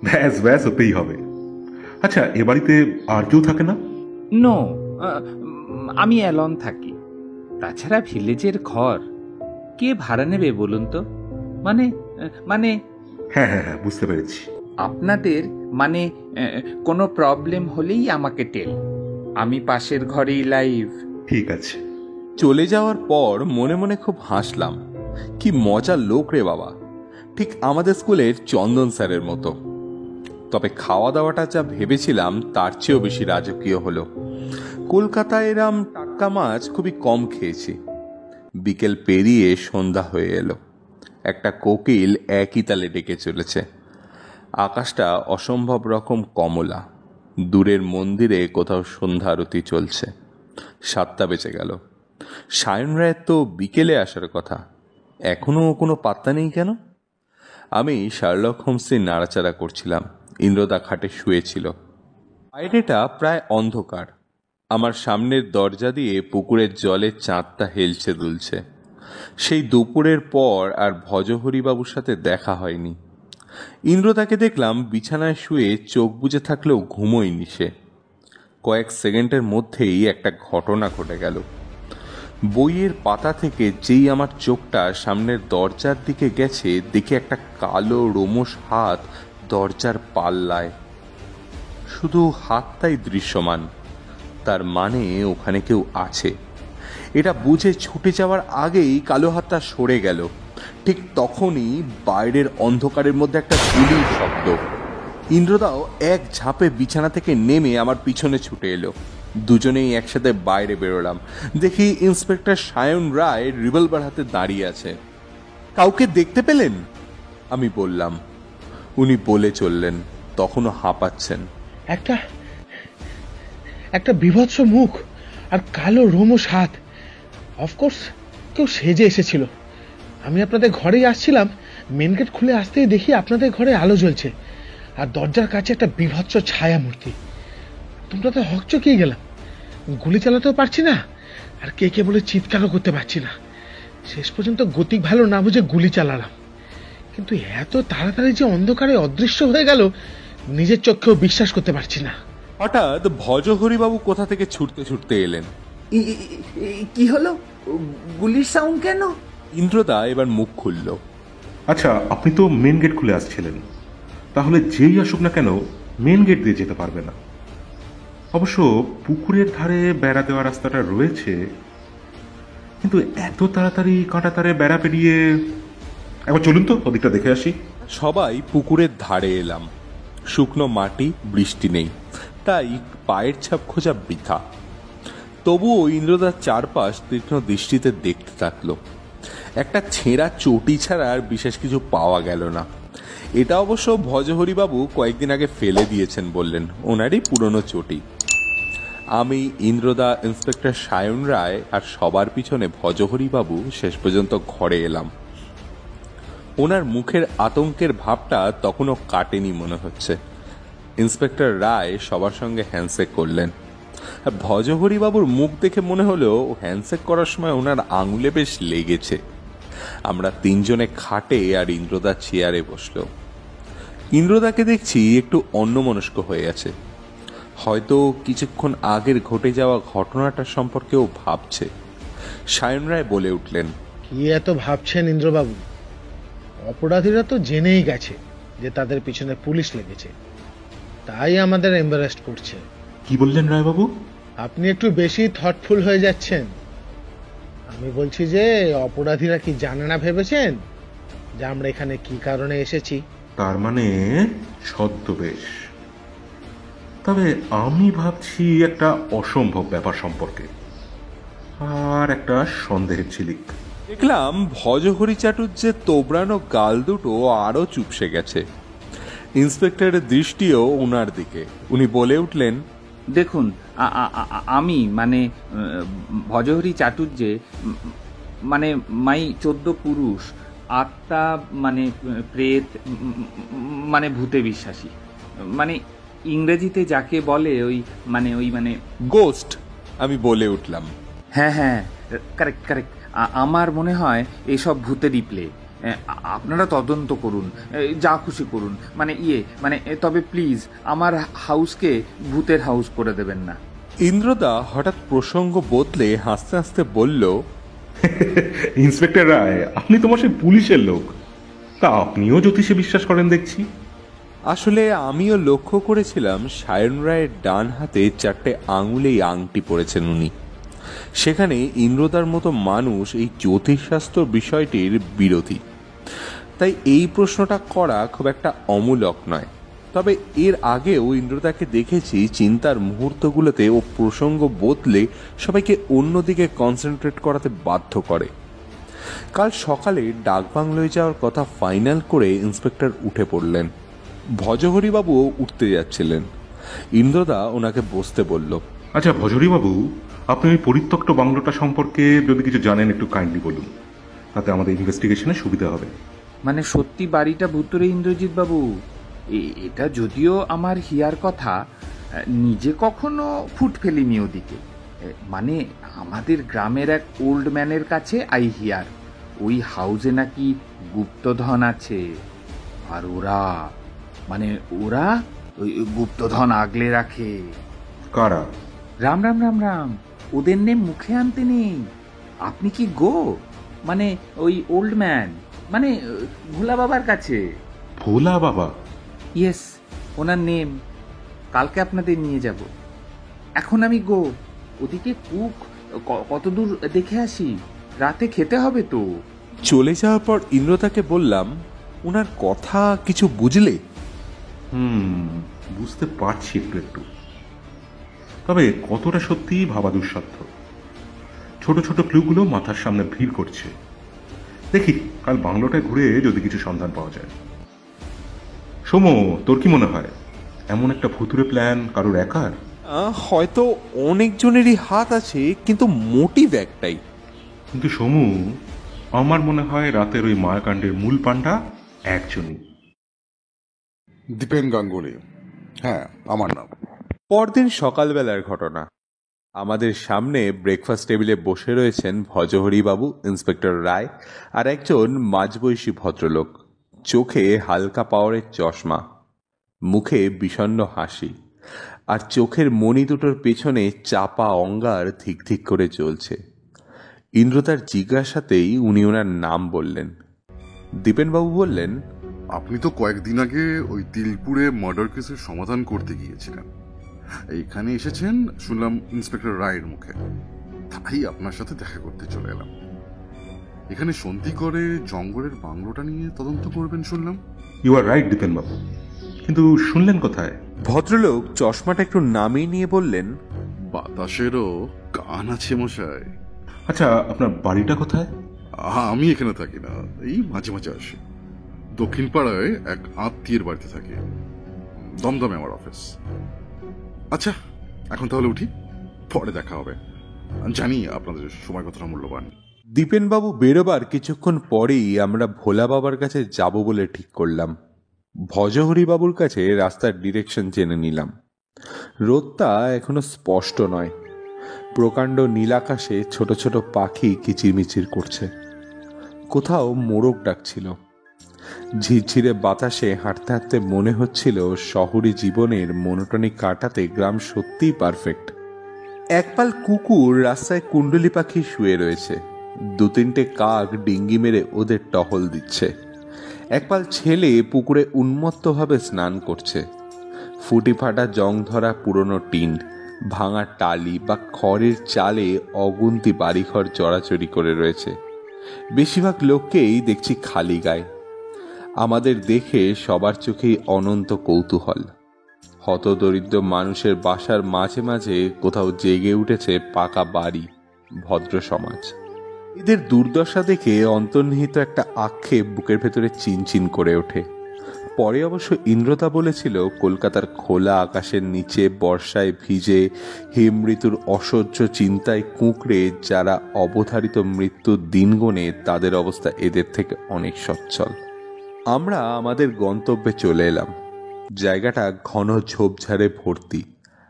ব্যাস ব্যাস, হতেই হবে। আচ্ছা, এ বাড়িতে আর কেউ থাকে না? নো, আমি অ্যালন থাকি। তাছাড়া ভিলেজের ঘর কে ভাড়া নেবে বলুন তো? মানে হ্যাঁ হ্যাঁ হ্যাঁ, বুঝতে পেরেছি। আপনাদের কোনো প্রবলেম হলেই আমাকে টেল, আমি পাশের ঘরেই লাইভ। ঠিক আছে। চলে যাওয়ার পর মনে মনে খুব হাসলাম। কি মজার লোক রে বাবা, ঠিক আমাদের স্কুলের চন্দন স্যারের মতো। তবে খাওয়া দাওয়াটা যা ভেবেছিলাম তার চেয়েও বেশি রাজকীয় হলো। কলকাতায় এরম টাটকা মাছ খুবই কম খেয়েছি। বিকেল পেরিয়ে সন্ধ্যা হয়ে এলো। একটা কোকিল একই তালে ডেকে চলেছে। আকাশটা অসম্ভব রকম কমলা। দূরের মন্দিরে কোথাও সন্ধ্যা আরতি চলছে। 7টা বেজে গেল। সায়ন রায়ের তো বিকেলে আসার কথা, এখনো কোনো পাত্তা নেই কেন? আমি শার্লক হোমসের নাড়াচাড়া করছিলাম। ইন্দ্রদা খাটে শুয়েছিল। বাইরেটা প্রায় অন্ধকার। আমার সামনের দরজা দিয়ে পুকুরের জলে চাঁদটা হেলছে দুলছে। সেই দুপুরের পর আর ভজহরিবাবুর সাথে দেখা হয়নি। ইন্দ্রদাকে দেখলাম বিছানায় শুয়ে চোখ বুজে থাকলেও ঘুমোয়নি সে। কয়েক সেকেন্ডের মধ্যেই একটা ঘটনা ঘটে গেল। বইয়ের পাতা থেকে যেই আমার চোখটা সামনের দরজার দিকে গেছে, দেখে একটা কালো রোমশ হাত দরজার পাল্লায়। শুধু হাতটাই দৃশ্যমান, তার মানে ওখানে কেউ আছে। এটা বুঝে ছুটে যাওয়ার আগেই কালো হাতটা সরে গেল। ঠিক তখনই বাইরের অন্ধকারের মধ্যে একটা গুলির শব্দ। ইন্দ্রদাও এক ঝাঁপে বিছানা থেকে নেমে আমার পিছনে ছুটে এলো। দুজনেই একসাথে বাইরে বেরোলাম। দেখি ইন্সপেক্টর সায়ন রায় রিভলভার হাতে দাঁড়িয়ে আছে। কাউকে দেখতে পেলেন? আমি বললাম। উনি বলে চললেন, তখনও হাঁপাচ্ছেন। একটা বিভৎস মুখ আর কালো রোমশ হাত। অফকোর্স কেউ সেজে এসেছিল। আমি আপনাদের ঘরেই আসছিলাম, মেন গেট খুলে আসতেই দেখি আপনাদের ঘরে আলো জ্বলছে আর দরজার কাছে একটা বিভৎস ছায়া মূর্তি। তোমরা তো হকচকিয়ে গেলাম। গুলি চালাতেও পারছি না, আর কে বলে চিৎকারও করতে পারছি না। শেষ পর্যন্ত গতিক ভালো না বুঝে গুলি চালালাম। কিন্তু এত তাড়াতাড়ি যে অন্ধকারে অদৃশ্য হয়ে গেল, নিজের চোখেও বিশ্বাস করতে পারছি না। হঠাৎ ভজহরিবাবু কোথা থেকে ছুটতে ছুটতে এলেন। কি হলো? গুলির সাউন্ড কেন? ইন্দ্রদা এবার মুখ খুলল। আচ্ছা, আপনি তো মেন গেট খুলে আসছিলেন, তাহলে যেই আসুক না কেন মেন গেট দিয়ে যেতে পারবে না। অবশ্য পুকুরের ধারে বেড়া দেওয়া রাস্তাটা রয়েছে, কিন্তু এত তাড়াতাড়ি কাঁটা তারে বেড়া পেরিয়ে। একবার চলুন তো ওদিকটা দেখে আসি। সবাই পুকুরের ধারে এলাম। শুকনো মাটি, বৃষ্টি নেই, তাই পায়ের ছাপ খোঁজা বৃথা। তবুও ইন্দ্রদার চারপাশ তীক্ষ্ণ দৃষ্টিতে দেখতে থাকলো। একটা ছেঁড়া চটি ছাড়া আর বিশেষ কিছু পাওয়া গেল না। এটা অবশ্য ভজহরিবাবু কয়েকদিন আগে ফেলে দিয়েছেন বললেন, ওনারই পুরনো চটি। আমি, ইন্দ্রদা, ইন্সপেক্টর সায়ন রায় আর সবার পিছনে ভজহরিবাবু শেষ পর্যন্ত ঘরে এলাম। ওনার মুখের আতঙ্কের ভাবটা তখনও কাটেনি মনে হচ্ছে। ইন্সপেক্টর রায় সবার সঙ্গে হ্যান্ডশেক করলেন। ভজহরিবাবুর মুখ দেখে মনে হলো হ্যান্ডশেক করার সময় ওনার আঙুলে বেশ লেগেছে। আমরা তিনজনে খাটে আর ইন্দ্রদা চেয়ারে বসলো। ইন্দ্রদাকে দেখছি একটু অন্যমনস্ক হয়ে আছে। হয়তো কিছুক্ষণ আগের ঘটে যাওয়া ঘটনাটার সম্পর্কেও ভাবছে। সায়ন রায় বলে উঠলেন, কি এত ভাবছেন ইন্দ্রবাবু? অপরাধীরা তো জেনেই গেছে যে তাদের পিছনে পুলিশ লেগেছে, তাই আমাদের এম্বারেস্ট করছে। কি বললেন রায়বাবু? আপনি একটু বেশি থটফুল হয়ে যাচ্ছেন। আমি বলছি যে অপরাধীরা কি জানে না ভেবেছেন যে আমরা এখানে কি কারণে এসেছি? তার মানে ছদ্মবেশ। তবে আমি ভাবছি একটা অসম্ভব ব্যাপার সম্পর্কে, আর একটা সন্দেহের ঝিলিক। দেখলাম ভজহরি চাটুর্যের তোবড়ানো গাল দুটো আরো চুপসে গেছে। ইন্সপেক্টরের দৃষ্টিও ওনার দিকে। উনি বলে উঠলেন, দেখুন, আমি মানে ভজহরি চাটুর্যে মানে মাই 14 পুরুষ, আত্মা মানে প্রেত মানে ভূতে বিশ্বাসী, মানে ইংরেজিতে যাকে বলে ওই মানে গোস্ট। আমি বলে উঠলাম, হ্যাঁ হ্যাঁ, কারেক্ট কারেক্ট। আমার মনে হয় এসব ভূতেরই প্লে। আপনারা তদন্ত করুন, যা খুশি করুন, মানে তবে প্লিজ আমার হাউসকে ভূতের হাউস করে দেবেন না। ইন্দ্রদা হঠাৎ প্রসঙ্গ বদলে হাসতে হাসতে বলল, ইন্সপেক্টর রায়, আপনি তো সেই পুলিশের লোক, তা আপনিও জ্যোতিষে বিশ্বাস করেন দেখছি। আসলে আমিও লক্ষ্য করেছিলাম সায়ন রায়ের ডান হাতে 4টে আঙুলেই আংটি পরেছেন উনি। সেখানে ইন্দ্রদার মতো মানুষ এই জ্যোতিষশাস্ত্র বিষয়টির বিরোধী, তাই এই প্রশ্নটা করা খুব একটা অমূলক নয়। তবে এর আগেও ইন্দ্রদাকে দেখেছি চিন্তার মুহূর্তগুলোতে ও প্রসঙ্গ বদলে সবাইকে অন্যদিকে কনসেন্ট্রেট করাতে বাধ্য করে। কাল সকালে ডাকবাংলোয় যাওয়ার কথা ফাইনাল করে ইন্সপেক্টর উঠে পড়লেন। ভজহরিবাবুও উঠতে যাচ্ছিলেন। ইন্দ্রদা ওনাকে বসতে বলল। আচ্ছা ভজহরিবাবু, আপনি ওই পরিত্যক্ত বাংলোটা সম্পর্কে যদি কিছু জানেন একটু কাইন্ডলি বলুন, তাতে আমাদের ইনভেস্টিগেশনে সুবিধা হবে। মানে সত্যি বাড়িটা ভুতুরে ইন্দ্রজিৎ বাবু, এটা যদিও আমার হিয়ার কথা, নিজে কখনো ফুট ফেলিনি ওদিকে। মানে আমাদের গ্রামের এক ওল্ড ম্যানের কাছে আই হিয়ার ওই হাউসে নাকি গুপ্তধন আছে, আর ওরা ওই গুপ্তধন আগলে রাখে। কারা? রাম রাম রাম রাম, ওদের নেম মুখে আনতে নেই। আপনি কি গো, মানে ওই ওল্ড ম্যান, মানে ভোলা বাবার কাছে। ভোলা বাবা? ইয়েস, ওনার নেম। কালকে আপনাদের নিয়ে যাব। এখন আমি গো, ওদিকে কুক কত দূর দেখে আসি, রাতে খেতে হবে তো। চলে যাওয়ার পর ইন্দ্রদাকে বললাম, ওনার কথা কিছু বুঝলে? বুঝতে পারছি একটু একটু, তবে কতটা সত্যি ভাবা দুঃসাধ্য। ছোট ছোট ক্লুগুলো মাথার সামনে ভিড় করছে। দেখি কাল বাংলোটায় ঘুরে যদি কিছু সন্ধান পাওয়া যায়। সোমো, তোর কি মনে হয় এমন একটা ভুতুরে প্ল্যান কারোর একার? হয়তো অনেকজনেরই হাত আছে, কিন্তু মোটিভ একটাই। কিন্তু সোমু, আমার মনে হয় রাতের ওই মায়াকাণ্ডের মূল পান্ডা একজনই। দীপেন গাঙ্গুলি। হ্যাঁ, আমার নাম। পরদিন সকালবেলার ঘটনা। আমাদের সামনে ব্রেকফাস্ট টেবিলে বসে রয়েছেন ভজহরিবাবু, ইন্সপেক্টর রায় আর একজন মাঝবয়সী ভদ্রলোক। চোখে হালকা পাওয়ারের চশমা, মুখে বিষণ্ণ হাসি, আর চোখের মণি দুটোর পেছনে চাপা অঙ্গার ধিক ধিক করে জ্বলছে। ইন্দ্রদার জিজ্ঞাসাতেই উনি ওনার নাম বললেন। দীপেনবাবু বললেন, আপনি তো কয়েকদিন আগে ওই তিলপুরে মার্ডার কেসের সমাধান করতে গিয়েছিলেন। এইখানে এসেছেন শুনলাম ইন্সপেক্টর রায়ের মুখে, তাই আপনার সাথে দেখা করতে চলে এলাম। এখানে সন্ধি করে জঙ্গলের বাংলোটা নিয়ে তদন্ত করবেন শুনলাম। ইউ আর রাইট দীপেন বাবু, কিন্তু শুনলেন কোথায়? ভদ্রলোক চশমাটা একটু নামিয়ে নিয়ে বললেন, বাতাসেরও কান আছে মশাই। আচ্ছা, আপনার বাড়িটা কোথায়? আমি এখানে থাকি না, এই মাঝে মাঝে আসি। দক্ষিণ পাড়ায় এক আত্মীয়ের বাড়িতে থাকি, দমদমে আমার অফিস। আচ্ছা, এখন তাহলে উঠি, পরে দেখা হবে। জানি আপনাদের সময় কতটা মূল্যবান। দীপেনবাবু বেরোবার কিছুক্ষণ পরেই আমরা ভোলা বাবার কাছে যাব বলে ঠিক করলাম। ভজহরিবাবুর কাছে রাস্তার ডিরেকশন জেনে নিলাম। রোদটা এখনো স্পষ্ট নয়। প্রকাণ্ড নীলাকাশে ছোট ছোট পাখি কিচিরমিচির করছে। কোথাও মোরগ ডাকছিল। ঝিরঝিরে বাতাসে হাঁটতে হাঁটতে মনে হচ্ছিল শহরে জীবনের মনোটনি কাটাতে গ্রাম সত্যিই পারফেক্ট। একপাল কুকুর রাস্তায় কুণ্ডলি পাখি শুয়ে রয়েছে। 2-3টে কাক ডিঙ্গি মেরে ওদের টহল দিচ্ছে। একপাল ছেলে পুকুরে উন্মত্তভাবে স্নান করছে। ফুটি ফাটা জং ধরা পুরনো টিন, ভাঙা টালি বা খড়ের চালে অগুন্তি বাড়িঘর চড়াচড়ি করে রয়েছে। বেশিরভাগ লোককেই দেখছি খালি গায়ে। আমাদের দেখে সবার চোখেই অনন্ত কৌতূহল। হতদরিদ্র মানুষের বাসার মাঝে মাঝে কোথাও জেগে উঠেছে পাকা বাড়ি, ভদ্র সমাজ। এদের দুর্দশা দেখে অন্তর্নিহিত একটা আক্ষেপ বুকের ভেতরে চিনচিন করে ওঠে। পরে অবশ্য ইন্দ্রদা বলেছিল কলকাতার খোলা আকাশের নিচে বর্ষায় ভিজে হিম ঋতুর অসহ্য চিন্তায় কুঁকড়ে যারা অবধারিত মৃত্যুর দিন গোনে তাদের অবস্থা এদের থেকে অনেক সচ্ছল। আমরা আমাদের গন্তব্যে চলে এলাম। জায়গাটা ঘন ঝোপঝাড়ে ভর্তি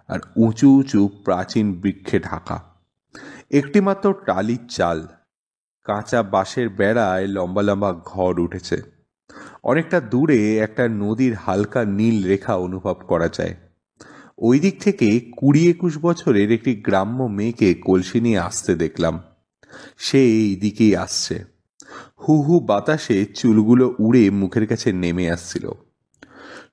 আর উঁচু উঁচু প্রাচীন বৃক্ষে ঢাকা। একটিমাত্র টালির চাল, কাঁচা বাঁশের বেড়ায় লম্বা লম্বা ঘর উঠেছে। অনেকটা দূরে একটা নদীর হালকা নীল রেখা অনুভব করা যায়। ওই দিক থেকে 20-21 বছরের একটি গ্রাম্য মেয়েকে কলসি নিয়ে আসতে দেখলাম। সে এই দিকেই আসছে। হু হু বাতাসে চুলগুলো উড়ে মুখের কাছে নেমে আসছিল।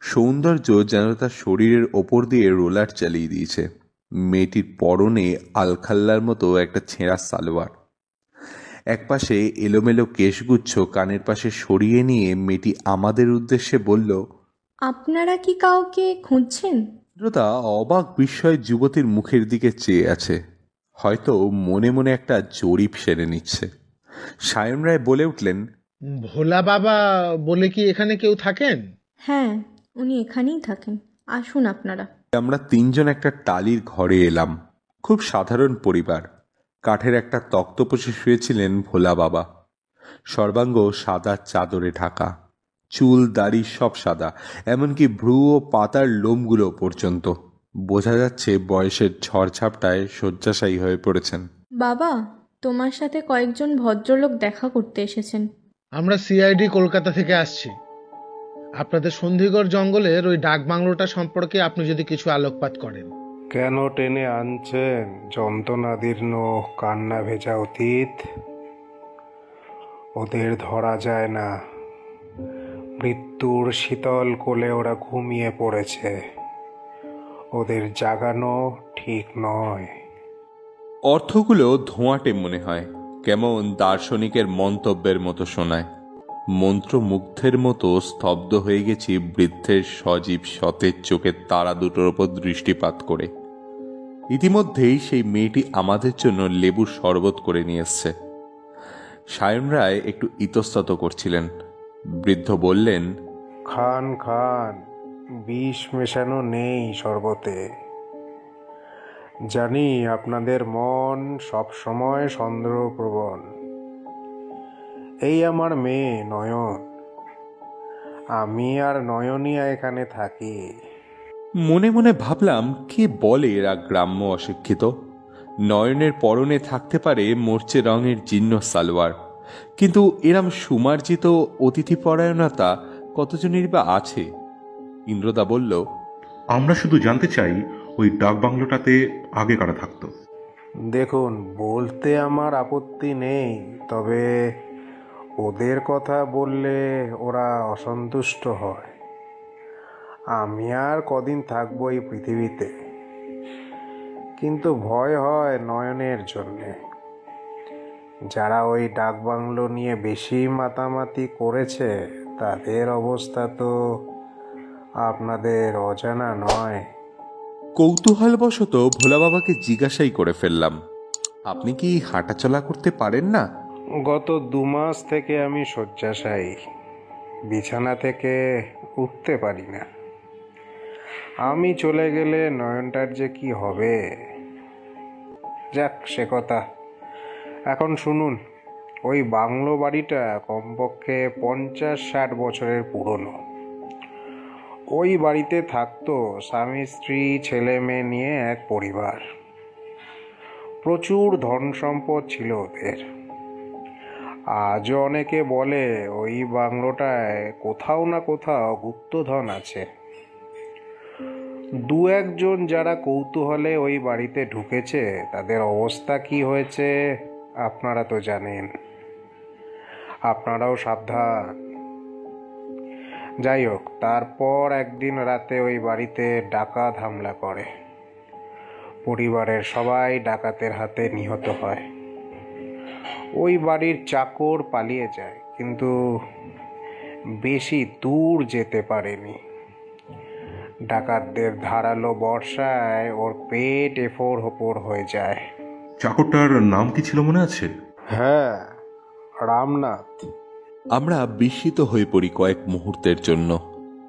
সৌন্দর্য যেন তার শরীরের ওপর দিয়ে রোলার চালিয়ে দিয়েছে। মেয়েটির পরনে আলখাল্লার মতো একটা ছেঁড়া সালোয়ার। একপাশে এলোমেলো কেশগুচ্ছ কানের পাশে সরিয়ে নিয়ে মেয়েটি আমাদের উদ্দেশ্যে বলল, আপনারা কি কাউকে খুঁজছেন? ইন্দ্রদা অবাক বিস্ময় যুবতীর মুখের দিকে চেয়ে আছে, হয়তো মনে মনে একটা জরিপ সেরে নিচ্ছে। সায়ন রায় বলে উঠলেন, ভোলা বাবা বলে কি এখানে কেউ থাকেন? হ্যাঁ, উনি এখানেই থাকেন, আসুন আপনারা। আমরা 3 জন একটা টালির ঘরে এলাম। খুব সাধারণ পরিবার। কাঠের একটা তক্তপোষে শুয়েছিলেন ভোলা বাবা। সর্বাঙ্গ সাদা চাদরে ঢাকা, চুল দাড়ি সব সাদা, এমনকি ভ্রু ও পাতার লোমগুলো পর্যন্ত। বোঝা যাচ্ছে বয়সের ঝড়ঝাপটায় শয্যাশায়ী হয়ে পড়েছেন। বাবা, তোমার সাথে কয়েকজন ভদ্রলোক দেখা করতে এসেছেন। আমরা সিআইডি কলকাতা থেকে আসছি। আপনাদের সন্ধিগড় জঙ্গলের ওই ডাক বাংলোটা সম্পর্কে আপনি যদি কিছু আলোকপাত করেন। কেন টেনে আনছেন যন্ত্রণাদীর্ণ কান্না ভেজা অতীত? ওদের ধরা যায় না। মৃত্যুর শীতল কোলে ওরা ঘুমিয়ে পড়েছে। ওদের জাগানো ঠিক নয়। অর্থগুলো ধোঁয়াটে মনে হয়, কেমন দার্শনিকের মন্তব্যের মতো শোনায়। মন্ত্রমুগ্ধের মতো স্তব্ধ হয়ে গেছি বৃদ্ধের সজীব সতেজ চোখের তারা দুটোর ওপর দৃষ্টিপাত করে। ইতিমধ্যেই সেই মেয়েটি আমাদের জন্য লেবুর শরবত করে নিয়ে এসছে। সায়ন রায় একটু ইতস্তত করছিলেন। বৃদ্ধ বললেন, খান খান, বিষ মেশানো নেই শরবতে। জানি আপনাদের মন সব সময় সন্দেহপ্রবণ। এই আমার মেয়ে নয়ন। আমি আর নয়নিয়া এখানে থাকি। মনে মনে ভাবলাম, কে বলে এরা গ্রাম্য অশিক্ষিত? নয়নের পরনে থাকতে পারে মরচে রঙের জীর্ণ সালোয়ার, কিন্তু এরম সুমার্জিত অতিথিপরায়ণতা কতজনেরই বা আছে? ইন্দ্রদা বলল, আমরা শুধু জানতে চাই ওই ডাক বাংলোটাতে আগে কারা থাকতো। দেখুন, বলতে আমার আপত্তি নেই, তবে ওদের কথা বললে ওরা অসন্তুষ্ট হয়। আমি আর কদিন থাকবো এই পৃথিবীতে, কিন্তু ভয় হয় নয়নের জন্যে। যারা ওই ডাক বাংলো নিয়ে বেশি মাতামাতি করেছে তাদের অবস্থা তো আপনাদের অজানা নয়। কৌতূহলবশত ভোলা বাবাকে জিজ্ঞাসাই করে ফেললাম, আপনি কি হাঁটাচলা করতে পারেন না? গত 2 মাস থেকে আমি শয্যাশায়ী। বিছানা থেকে উঠতে পারি না। আমি চলে গেলে নয়নটার যে কি হবে। যাক, সে কথা। এখন শুনুন, ওই বাংলো বাড়িটা কমপক্ষে 50-60 বছরের পুরনো। ওই বাড়িতে থাকতো স্বামী স্ত্রী ছেলে মেয়ে নিয়ে এক পরিবার। প্রচুর ধন সম্পদ ছিল ওদের। আজও অনেকে বলে ওই বাংলোটায় কোথাও না কোথাও গুপ্তধন আছে। 2-1 জন যারা কৌতূহলে ওই বাড়িতে ঢুকেছে তাদের অবস্থা কি হয়েছে আপনারা তো জানেন। আপনারাও সাবধান। যাই হোক, তারপর একদিন রাতে ওই বাড়িতে ডাকাত হামলা করে। পরিবারের সবাই ডাকাতের হাতে নিহত হয়। ওই বাড়ির চাকর পালিয়ে যায়, কিন্তু বেশি দূর যেতে পারেনি। ডাকাতদের ধারালো বর্ষায় ওর পেট এফোর ওপর হয়ে যায়। চাকরটার নাম কি ছিল মনে আছে? হ্যাঁ, রামনাথ। আমরা বিস্মিত হয়ে পড়ি কয়েক মুহূর্তের জন্য।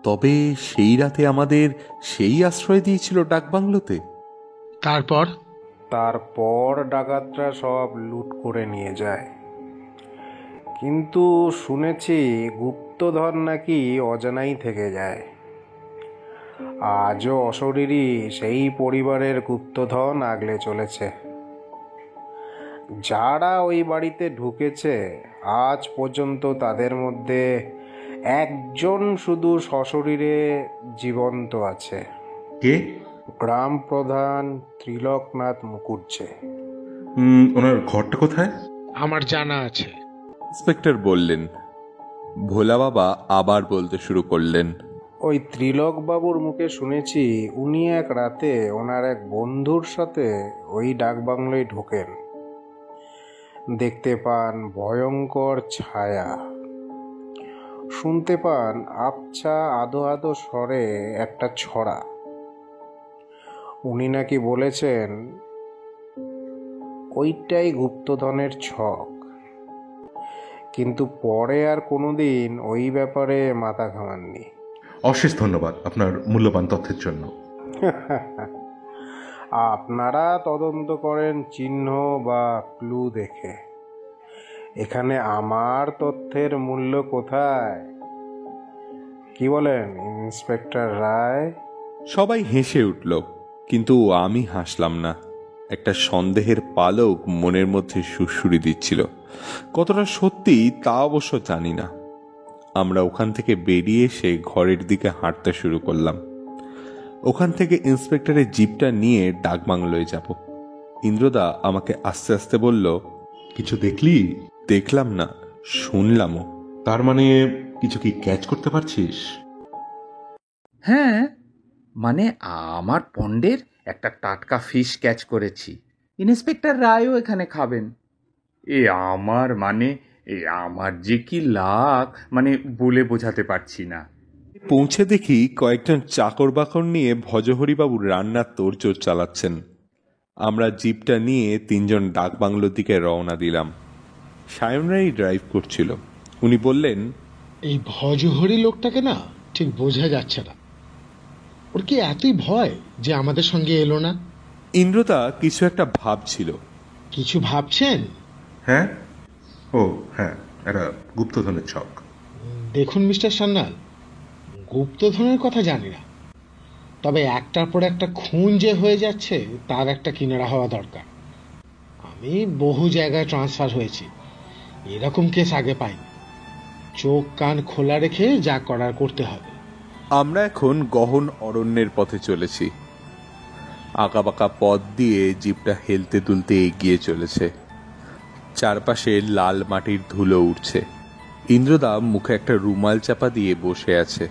তবে সেই রাতে আমাদের সেই আশ্রয় দিয়েছিল ডাকবাংলোতে। তারপর ডাকাতরা সব লুট করে নিয়ে যায়, কিন্তু শুনেছি গুপ্তধন নাকি অজানাই থেকে যায়। আজও অশরীরী সেই পরিবারের গুপ্তধন আগলে চলেছে। যারা ওই বাড়িতে ঢুকেছে আজ পর্যন্ত তাদের মধ্যে একজন শুধু সশরীরে জীবন্ত আছে। কে? গ্রাম প্রধান ত্রিলোকনাথ মুখুজ্জে। ওনার ঘরটা কোথায়? আমার জানা আছে। ইন্সপেক্টর বললেন। ভোলা বাবা আবার বলতে শুরু করলেন। ওই ত্রিলোকবাবুর মুখে শুনেছি উনি এক রাতে ওনার এক বন্ধুর সাথে ওই ডাকবাংলোয় ঢোকেন। দেখতে পান ভয়ঙ্কর ছায়া, শুনতে পান আবছা আদো আদো স্বরে একটা ছড়া। উনি নাকি বলেছেন ওইটাই গুপ্তধনের ছক, কিন্তু পরে আর কোনোদিন ওই ব্যাপারে মাথা ঘামাননি। অশেষ ধন্যবাদ আপনার মূল্যবান তথ্যের জন্য। আপনারা তদন্ত করেন চিহ্ন বা ক্লু দেখে, এখানে আমার তথ্যের মূল্য কোথায়? কি বলেন ইন্সপেক্টর রায়? সবাই হেসে উঠল, কিন্তু আমি হাসলাম না। একটা সন্দেহের পালক মনের মধ্যে সুড়সুড়ি দিচ্ছিল। কতটা সত্যি তা অবশ্য জানি না। আমরা ওখান থেকে বেরিয়ে এসে ঘরের দিকে হাঁটতে শুরু করলাম। ওখান থেকে ইন্সপেক্টরের জিপটা নিয়ে ডাকবাংলোয় যাব। ইন্দ্রদা আমাকে আস্তে আস্তে বলল, কিছু দেখলি? দেখলাম না, শুনলামও। তার মানে কিছু কি ক্যাচ করতে পারছিস? হ্যাঁ, মানে আমার পন্ডের একটা টাটকা ফিশ ক্যাচ করেছি। ইন্সপেক্টর রায়ও এখানে খাবেন। আমার যে কি লাক, মানে বলে বোঝাতে পারছি না। পৌঁছে দেখি কয়েকজন চাকর বাকর নিয়ে ভজহরিবাবু রান্নার তোড়জোড় চালাচ্ছেন। আমরা জিপটা নিয়ে তিনজন ডাকবাংলোর দিকে রওনা দিলাম। সায়নরাই ড্রাইভ করছিল। উনি বললেন, এই ভজহরি লোকটাকে না ঠিক বোঝা যাচ্ছে না। ওর কি এতই ভয় যে আমাদের সঙ্গে এলো না? ইন্দ্রদা কিছু একটা ভাবছিল। কিছু ভাবছেন? হ্যাঁ, ও হ্যাঁ, একটা গুপ্তধনের ছক। দেখুন মিস্টার সান্যাল, গুপ্তধনের কথা জানি না, তবে একটার পর একটা খুন যে হয়ে যাচ্ছে তার একটা কিনারা হওয়া দরকার। আমি বহু জায়গায় ট্রান্সফার হয়েছি, এরকম কেস আগে পাইনি। চোখ কান খোলা রেখে যা করার করতে হবে। আমরা এখন গহন অরণ্যের পথে চলেছি। আঁকাবাঁকা পথ দিয়ে জিপটা হেলতে দুলতে এগিয়ে চলেছে। চারপাশে লাল মাটির ধুলো উঠছে। ইন্দ্রদা মুখে একটা রুমাল চাপা দিয়ে বসে আছে।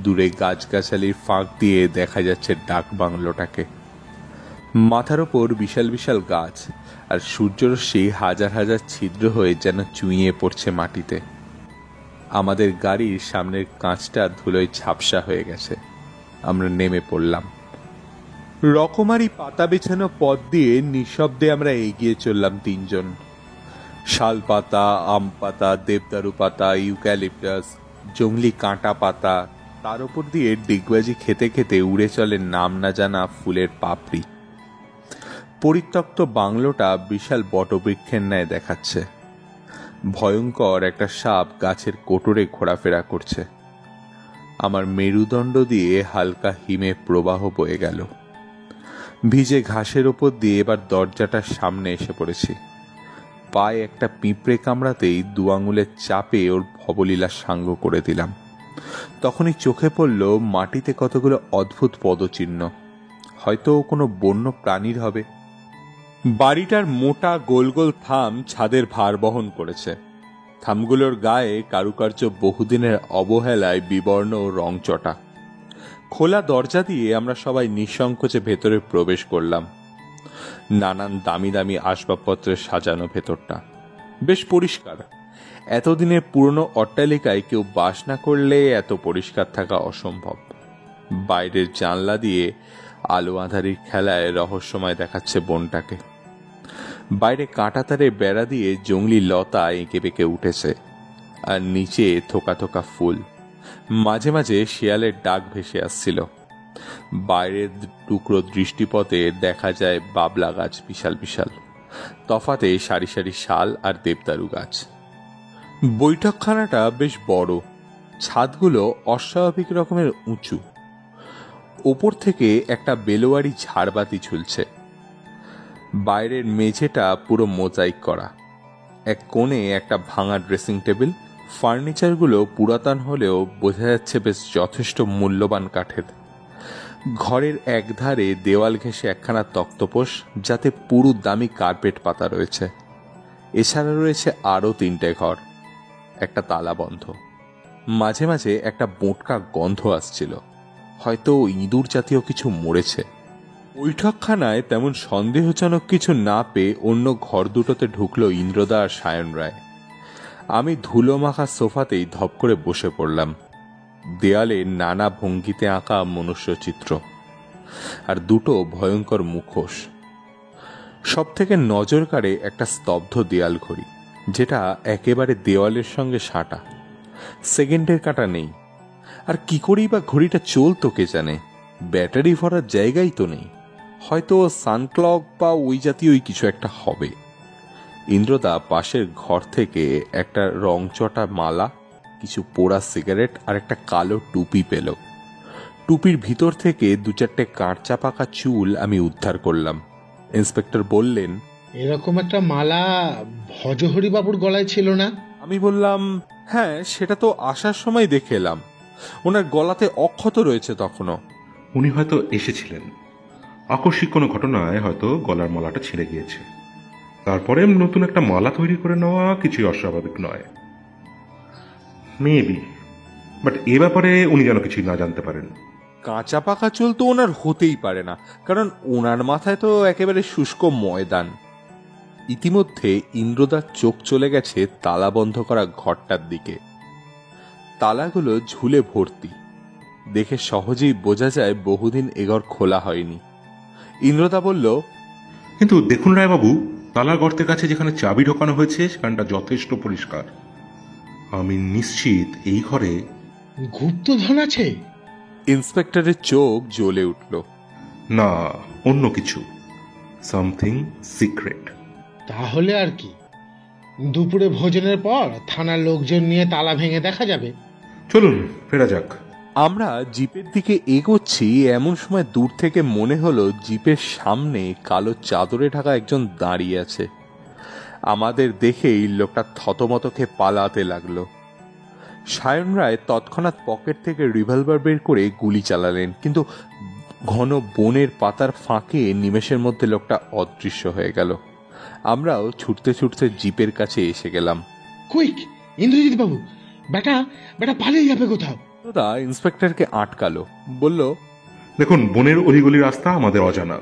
দূরে গাছগাছালির ফাঁক দিয়ে দেখা যাচ্ছে ডাক বাংলোটাকে। মাথার ওপর বিশাল বিশাল গাছ, আর সূর্যরশ্মি হাজার হাজার ছিদ্র হয়ে যেন চুইয়ে পড়ছে মাটিতে। আমাদের গাড়ির সামনের কাঁচটা ধুলোয় ঝাপসা হয়ে গেছে। আমরা নেমে পড়লাম। রকমারি পাতা বেছানো পথ দিয়ে নিঃশব্দে আমরা এগিয়ে চললাম তিনজন। শাল পাতা, আম পাতা, দেবদারু পাতা, ইউক্যালিপটাস, জংলি কাঁটা পাতা, তার উপর দিয়ে ডিগবাজি খেতে খেতে উড়ে চলে নাম না জানা ফুলের পাপড়ি। পরিত্যক্ত বাংলোটা বিশাল বটবৃক্ষের ন্যায় দেখাচ্ছে। ভয়ঙ্কর একটা সাপ গাছের কোটরে ঘোরাফেরা করছে। আমার মেরুদণ্ড দিয়ে হালকা হিমে প্রবাহ বয়ে গেল। ভিজে ঘাসের ওপর দিয়ে এবার দরজাটার সামনে এসে পড়েছি। পায়ে একটা পিঁপড়ে কামড়াতেই 2 আঙুলের চাপে ওর ভবলীলা সাঙ্গ করে দিলাম। তখনই চোখে পড়ল মাটিতে কতগুলো অদ্ভুত পদচিহ্ন। হয়তো কোনো বন্য প্রাণীর হবে। বাড়িটার মোটা গোল গোল থাম ছাদের ভার বহন করেছে। থামগুলোর গায়ে কারুকার্য বহুদিনের অবহেলায় বিবর্ণ ও রংচটা। খোলা দরজা দিয়ে আমরা সবাই নিঃসংকোচে ভেতরে প্রবেশ করলাম। নানান দামি দামি আসবাবপত্রে সাজানো ভেতরটা বেশ পরিষ্কার। এতদিনের পুরনো অট্টালিকায় কেউ বাস না করলে এত পরিষ্কার থাকা অসম্ভব। বাইরের জানলা দিয়ে আলো আঁধারির খেলায় রহস্যময় দেখাচ্ছে বনটাকে। বাইরে কাঁটাতারে বেড়া দিয়ে জংলি লতা এঁকে বেঁকে উঠেছে, আর নিচে থোকা থোকা ফুল, মাঝে মাঝে শিয়ালের ডাক ভেসে আসছিল। বাইরের টুকরো দৃষ্টিপথে দেখা যায় বাবলা গাছ বিশাল বিশাল, তফাতে সারি সারি শাল আর দেবদারু গাছ। বৈঠকখানাটা বেশ বড়, ছাদগুলো অস্বাভাবিক রকমের উঁচু। ওপর থেকে একটা বেলোয়ারি ঝাড়বাতি ঝুলছে। বাইরের মেঝেটা পুরো মোজাইক করা। এক কোণে একটা ভাঙা ড্রেসিং টেবিল। ফার্নিচারগুলো পুরাতন হলেও বোঝা যাচ্ছে বেশ যথেষ্ট মূল্যবান কাঠের। ঘরের একধারে দেওয়াল ঘেঁষে একখানা তক্তপোষ, যাতে পুরো দামি কার্পেট পাতা রয়েছে। এছাড়া রয়েছে আরও 3টে ঘর, একটা তালা বন্ধ। মাঝে মাঝে একটা বোটকা গন্ধ আসছিল, হয়তো ইঁদুর জাতীয় কিছু মরেছে। বৈঠকখানায় তেমন সন্দেহজনক কিছু না পেয়ে অন্য ঘর দুটোতে ঢুকলো ইন্দ্রদা আর সায়ন রায়। আমি ধুলো মাখা সোফাতেই ধপ করে বসে পড়লাম। দেয়ালে নানা ভঙ্গিতে আঁকা মনুষ্যচিত্র আর দুটো ভয়ঙ্কর মুখোশ। সব থেকে নজর কাড়ে একটা স্তব্ধ দেয়াল ঘড়ি, যেটা একেবারে দেওয়ালের সঙ্গে সাঁটা, সেকেন্ডের কাঁটা নেই। আর কি করেই বা ঘড়িটা চলতো কে জানে, ব্যাটারি ভরার জায়গাই তো নেই। হয়তো সানক্লক বা ওই জাতীয় কিছু একটা হবে। ইন্দ্রদা পাশের ঘর থেকে একটা রংচটা মালা, কিছু পোড়া সিগারেট আর একটা কালো টুপি পেল। টুপির ভিতর থেকে 2-4টে কাঁচা পাকা চুল আমি উদ্ধার করলাম। ইন্সপেক্টর বললেন, এরকম একটা মালা ভজহরি বাবুর গলায় ছিল না? আমি বললাম, হ্যাঁ, সেটা তো আসার সময় দেখে এলাম। ওনার গলাতে অক্ষত রয়েছে তখনও। উনি হয়তো এসেছিলেন, আকস্মিক কোনো ঘটনায় হয়তো গলার মালাটা ছিঁড়ে গিয়েছে। তারপরে নতুন একটা মালা তৈরি করে নেওয়া কিছুই অস্বাভাবিক নয়। মেবি, বাট এ ব্যাপারে উনি যেন কিছুই না জানতে পারেন। কাঁচা পাকা চুল তো ওনার হতেই পারে না, কারণ ওনার মাথায় তো একেবারে শুষ্ক ময়দান। ইতিমধ্যে ইন্দ্রদার চোখ চলে গেছে তালা বন্ধ করা ঘরটার দিকে। তালাগুলো ঝুলে ভর্তি, দেখে সহজেই বোঝা যায় বহুদিন এঘর খোলা হয়নি। ইন্দ্রদা বলল, কিন্তু দেখুন রায়বাবু, তালার গর্তের কাছে যেখানে চাবি ঢোকানো হয়েছে সেখানটা যথেষ্ট পরিষ্কার। আমি নিশ্চিত এই ঘরে গুপ্তধন আছে। ইন্সপেক্টরের চোখ জ্বলে উঠল। না, অন্য কিছু, সামথিং সিক্রেট। তাহলে আর কি, দুপুরে ভোজনের পর থানার লোকজন নিয়ে তালা ভেঙে দেখা যাবে। চলুন ফেরা যাক। আমরা জিপের দিকে এগোচ্ছি, এমন সময় দূর থেকে মনে হলো জিপের সামনে কালো চাদরে ঢাকা একজন দাঁড়িয়ে আছে। আমাদের দেখেই লোকটা থতমত খেয়ে পালাতে লাগলো। সায়ন রায় তৎক্ষণাৎ পকেট থেকে রিভলভার বের করে গুলি চালালেন, কিন্তু ঘন বনের পাতার ফাঁকে নিমেষের মধ্যে লোকটা অদৃশ্য হয়ে গেল। আমরাও ছুটতে ছুটতে জিপের কাছে এসে গেলাম। কুইক ইন্দ্রজিৎ বাবু, বেটা বেটা পালিয়ে যাবে কোথাও। দাদা ইন্সপেক্টরকে আটকালো, বলল, দেখুন, বনের অলিগলি রাস্তা আমাদের অজানা।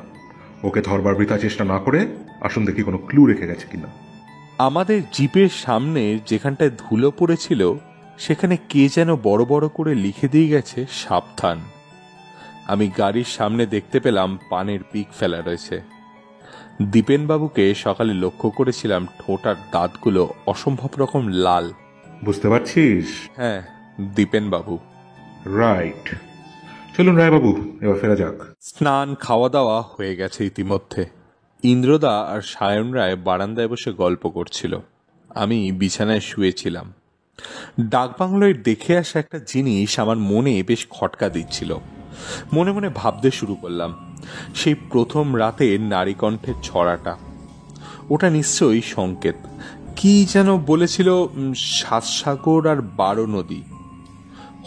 ওকে ধরবার বৃথা চেষ্টা না করে আসুন দেখি কোনো ক্লু রেখে গেছে কিনা। আমাদের জিপের সামনে যেখানটায় ধুলো পড়েছিল সেখানে কে যেন বড় বড় করে লিখে দিয়ে গেছে সাবধান। আমি গাড়ির সামনে দেখতে পেলাম পানের পিক ফেলা রয়েছে। দীপেনবাবুকে সকালে লক্ষ্য করেছিলাম, ঠোঁটার দাঁতগুলো অসম্ভব রকম লাল। বুঝতে পারছিস? হ্যাঁ, দীপেনবাবু। রাইট, চলুন রায়বাবু, এবার ফেরা যাক। স্নান খাওয়া দাওয়া হয়ে গেছে ইতিমধ্যে। ইন্দ্রদা আর সায়ন রায় বারান্দায় বসে গল্প করছিল, আমি বিছানায় শুয়েছিলাম। ডাকবাংলোয় দেখে আসা একটা জিনিস আমার মনে বেশ খটকা দিচ্ছিল। মনে মনে ভাবতে শুরু করলাম, সেই প্রথম রাতে নারীকণ্ঠের ছড়াটা, ওটা নিশ্চয়ই সংকেত। কি যেন বলেছিল, 7 সাগর আর 12 নদী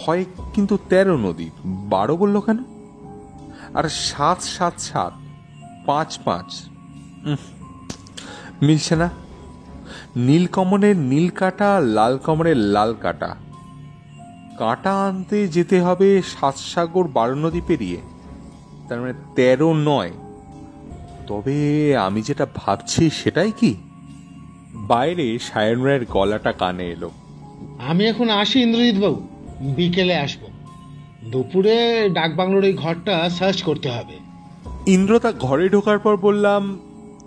হয়, কিন্তু 13 নদী, 12 বলল কেন? আর 7 7 7 5 5 মিলছে না। নীলকমলের নীল কাটা, লাল কমলের লাল কাটা, কাঁটা আনতে যেতে হবে 7 সাগর 12 নদী পেরিয়ে, তার মানে 13 নয়। তবে আমি যেটা ভাবছি সেটাই কি? বাইরে সায়ন রায়ের গলাটা কানে এলো। আমি এখন আসি ইন্দ্রজিৎ বাবু, বিকেলে আসবো। দুপুরে ডাকবাংলোর এই ঘরটা সার্চ করতে হবে। ইন্দ্রদা ঘরে ঢোকার পর বললাম,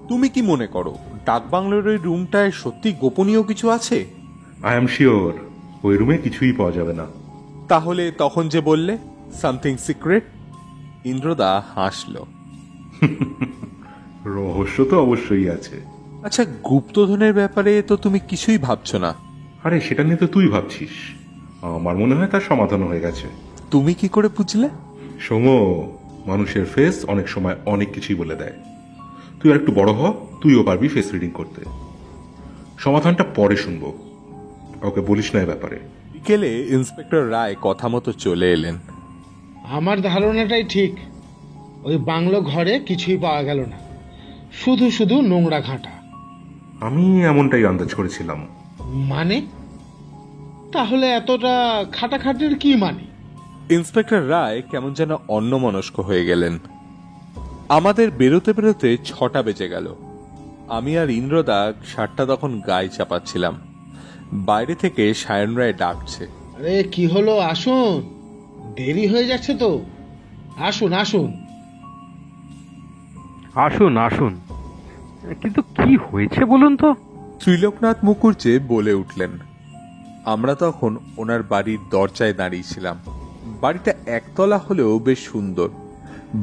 তুমি কি মনে করো ডাকবাংলোর ওই রুমটায় সত্যি গোপনীয় কিছু আছে? আই এম শিওর ওই রুমে কিছুই পাওয়া যাবে না। তাহলে তখন যে বললে সামথিং সিক্রেট? ইন্দ্রদা হাসল। রহস্য তো অবশ্যই আছে। আচ্ছা, গুপ্তধনের ব্যাপারে তো তুমি কিছুই ভাবছো না? আরে সেটা নিয়ে তো তুই ভাবছিস, আমার মনে হয় তার সমাধান হয়ে গেছে। তুমি কি করে বুঝলে? সোমো, মানুষের ফেস অনেক সময় অনেক কিছুই বলে দেয়। তুই আর একটু বড় হ, তুইও পারবি ফেস রিডিং করতে। সমাধানটা পরে শুনবো, ওকে বলিস না এ ব্যাপারে। বিকেলে ইন্সপেক্টর রায় কথা মতো চলে এলেন। আমার ধারণাটাই ঠিক, ওই বাংলো ঘরে কিছুই পাওয়া গেল না, শুধু শুধু নোংরা ঘাঁটা। আমি এমনটাই আন্দাজ করেছিলাম। মানে তাহলে এতটা খাটাখাটির কি মানে? ইন্সপেক্টর রায় কেমন যেন অন্যমনস্ক হয়ে গেলেন। আমাদের বেরোতে বেরোতে 6টা বেজে গেল। আমি আর ইন্দ্রদা শার্টটা তখন গায়ে চাপাচ্ছিলাম। বাইরে থেকে সায়ন রায় ডাকছে, আরে কি হলো, আসুন, দেরি হয়ে যাচ্ছে তো, আসুন আসুন। আসুন আসুন, কিন্তু কি হয়েছে বলুন তো? ত্রিলোকনাথ মুখুর্জি বলে উঠলেন। আমরা তখন ওনার বাড়ির দরজায় দাঁড়িয়েছিলাম। বাড়িটা একতলা হলেও বেশ সুন্দর,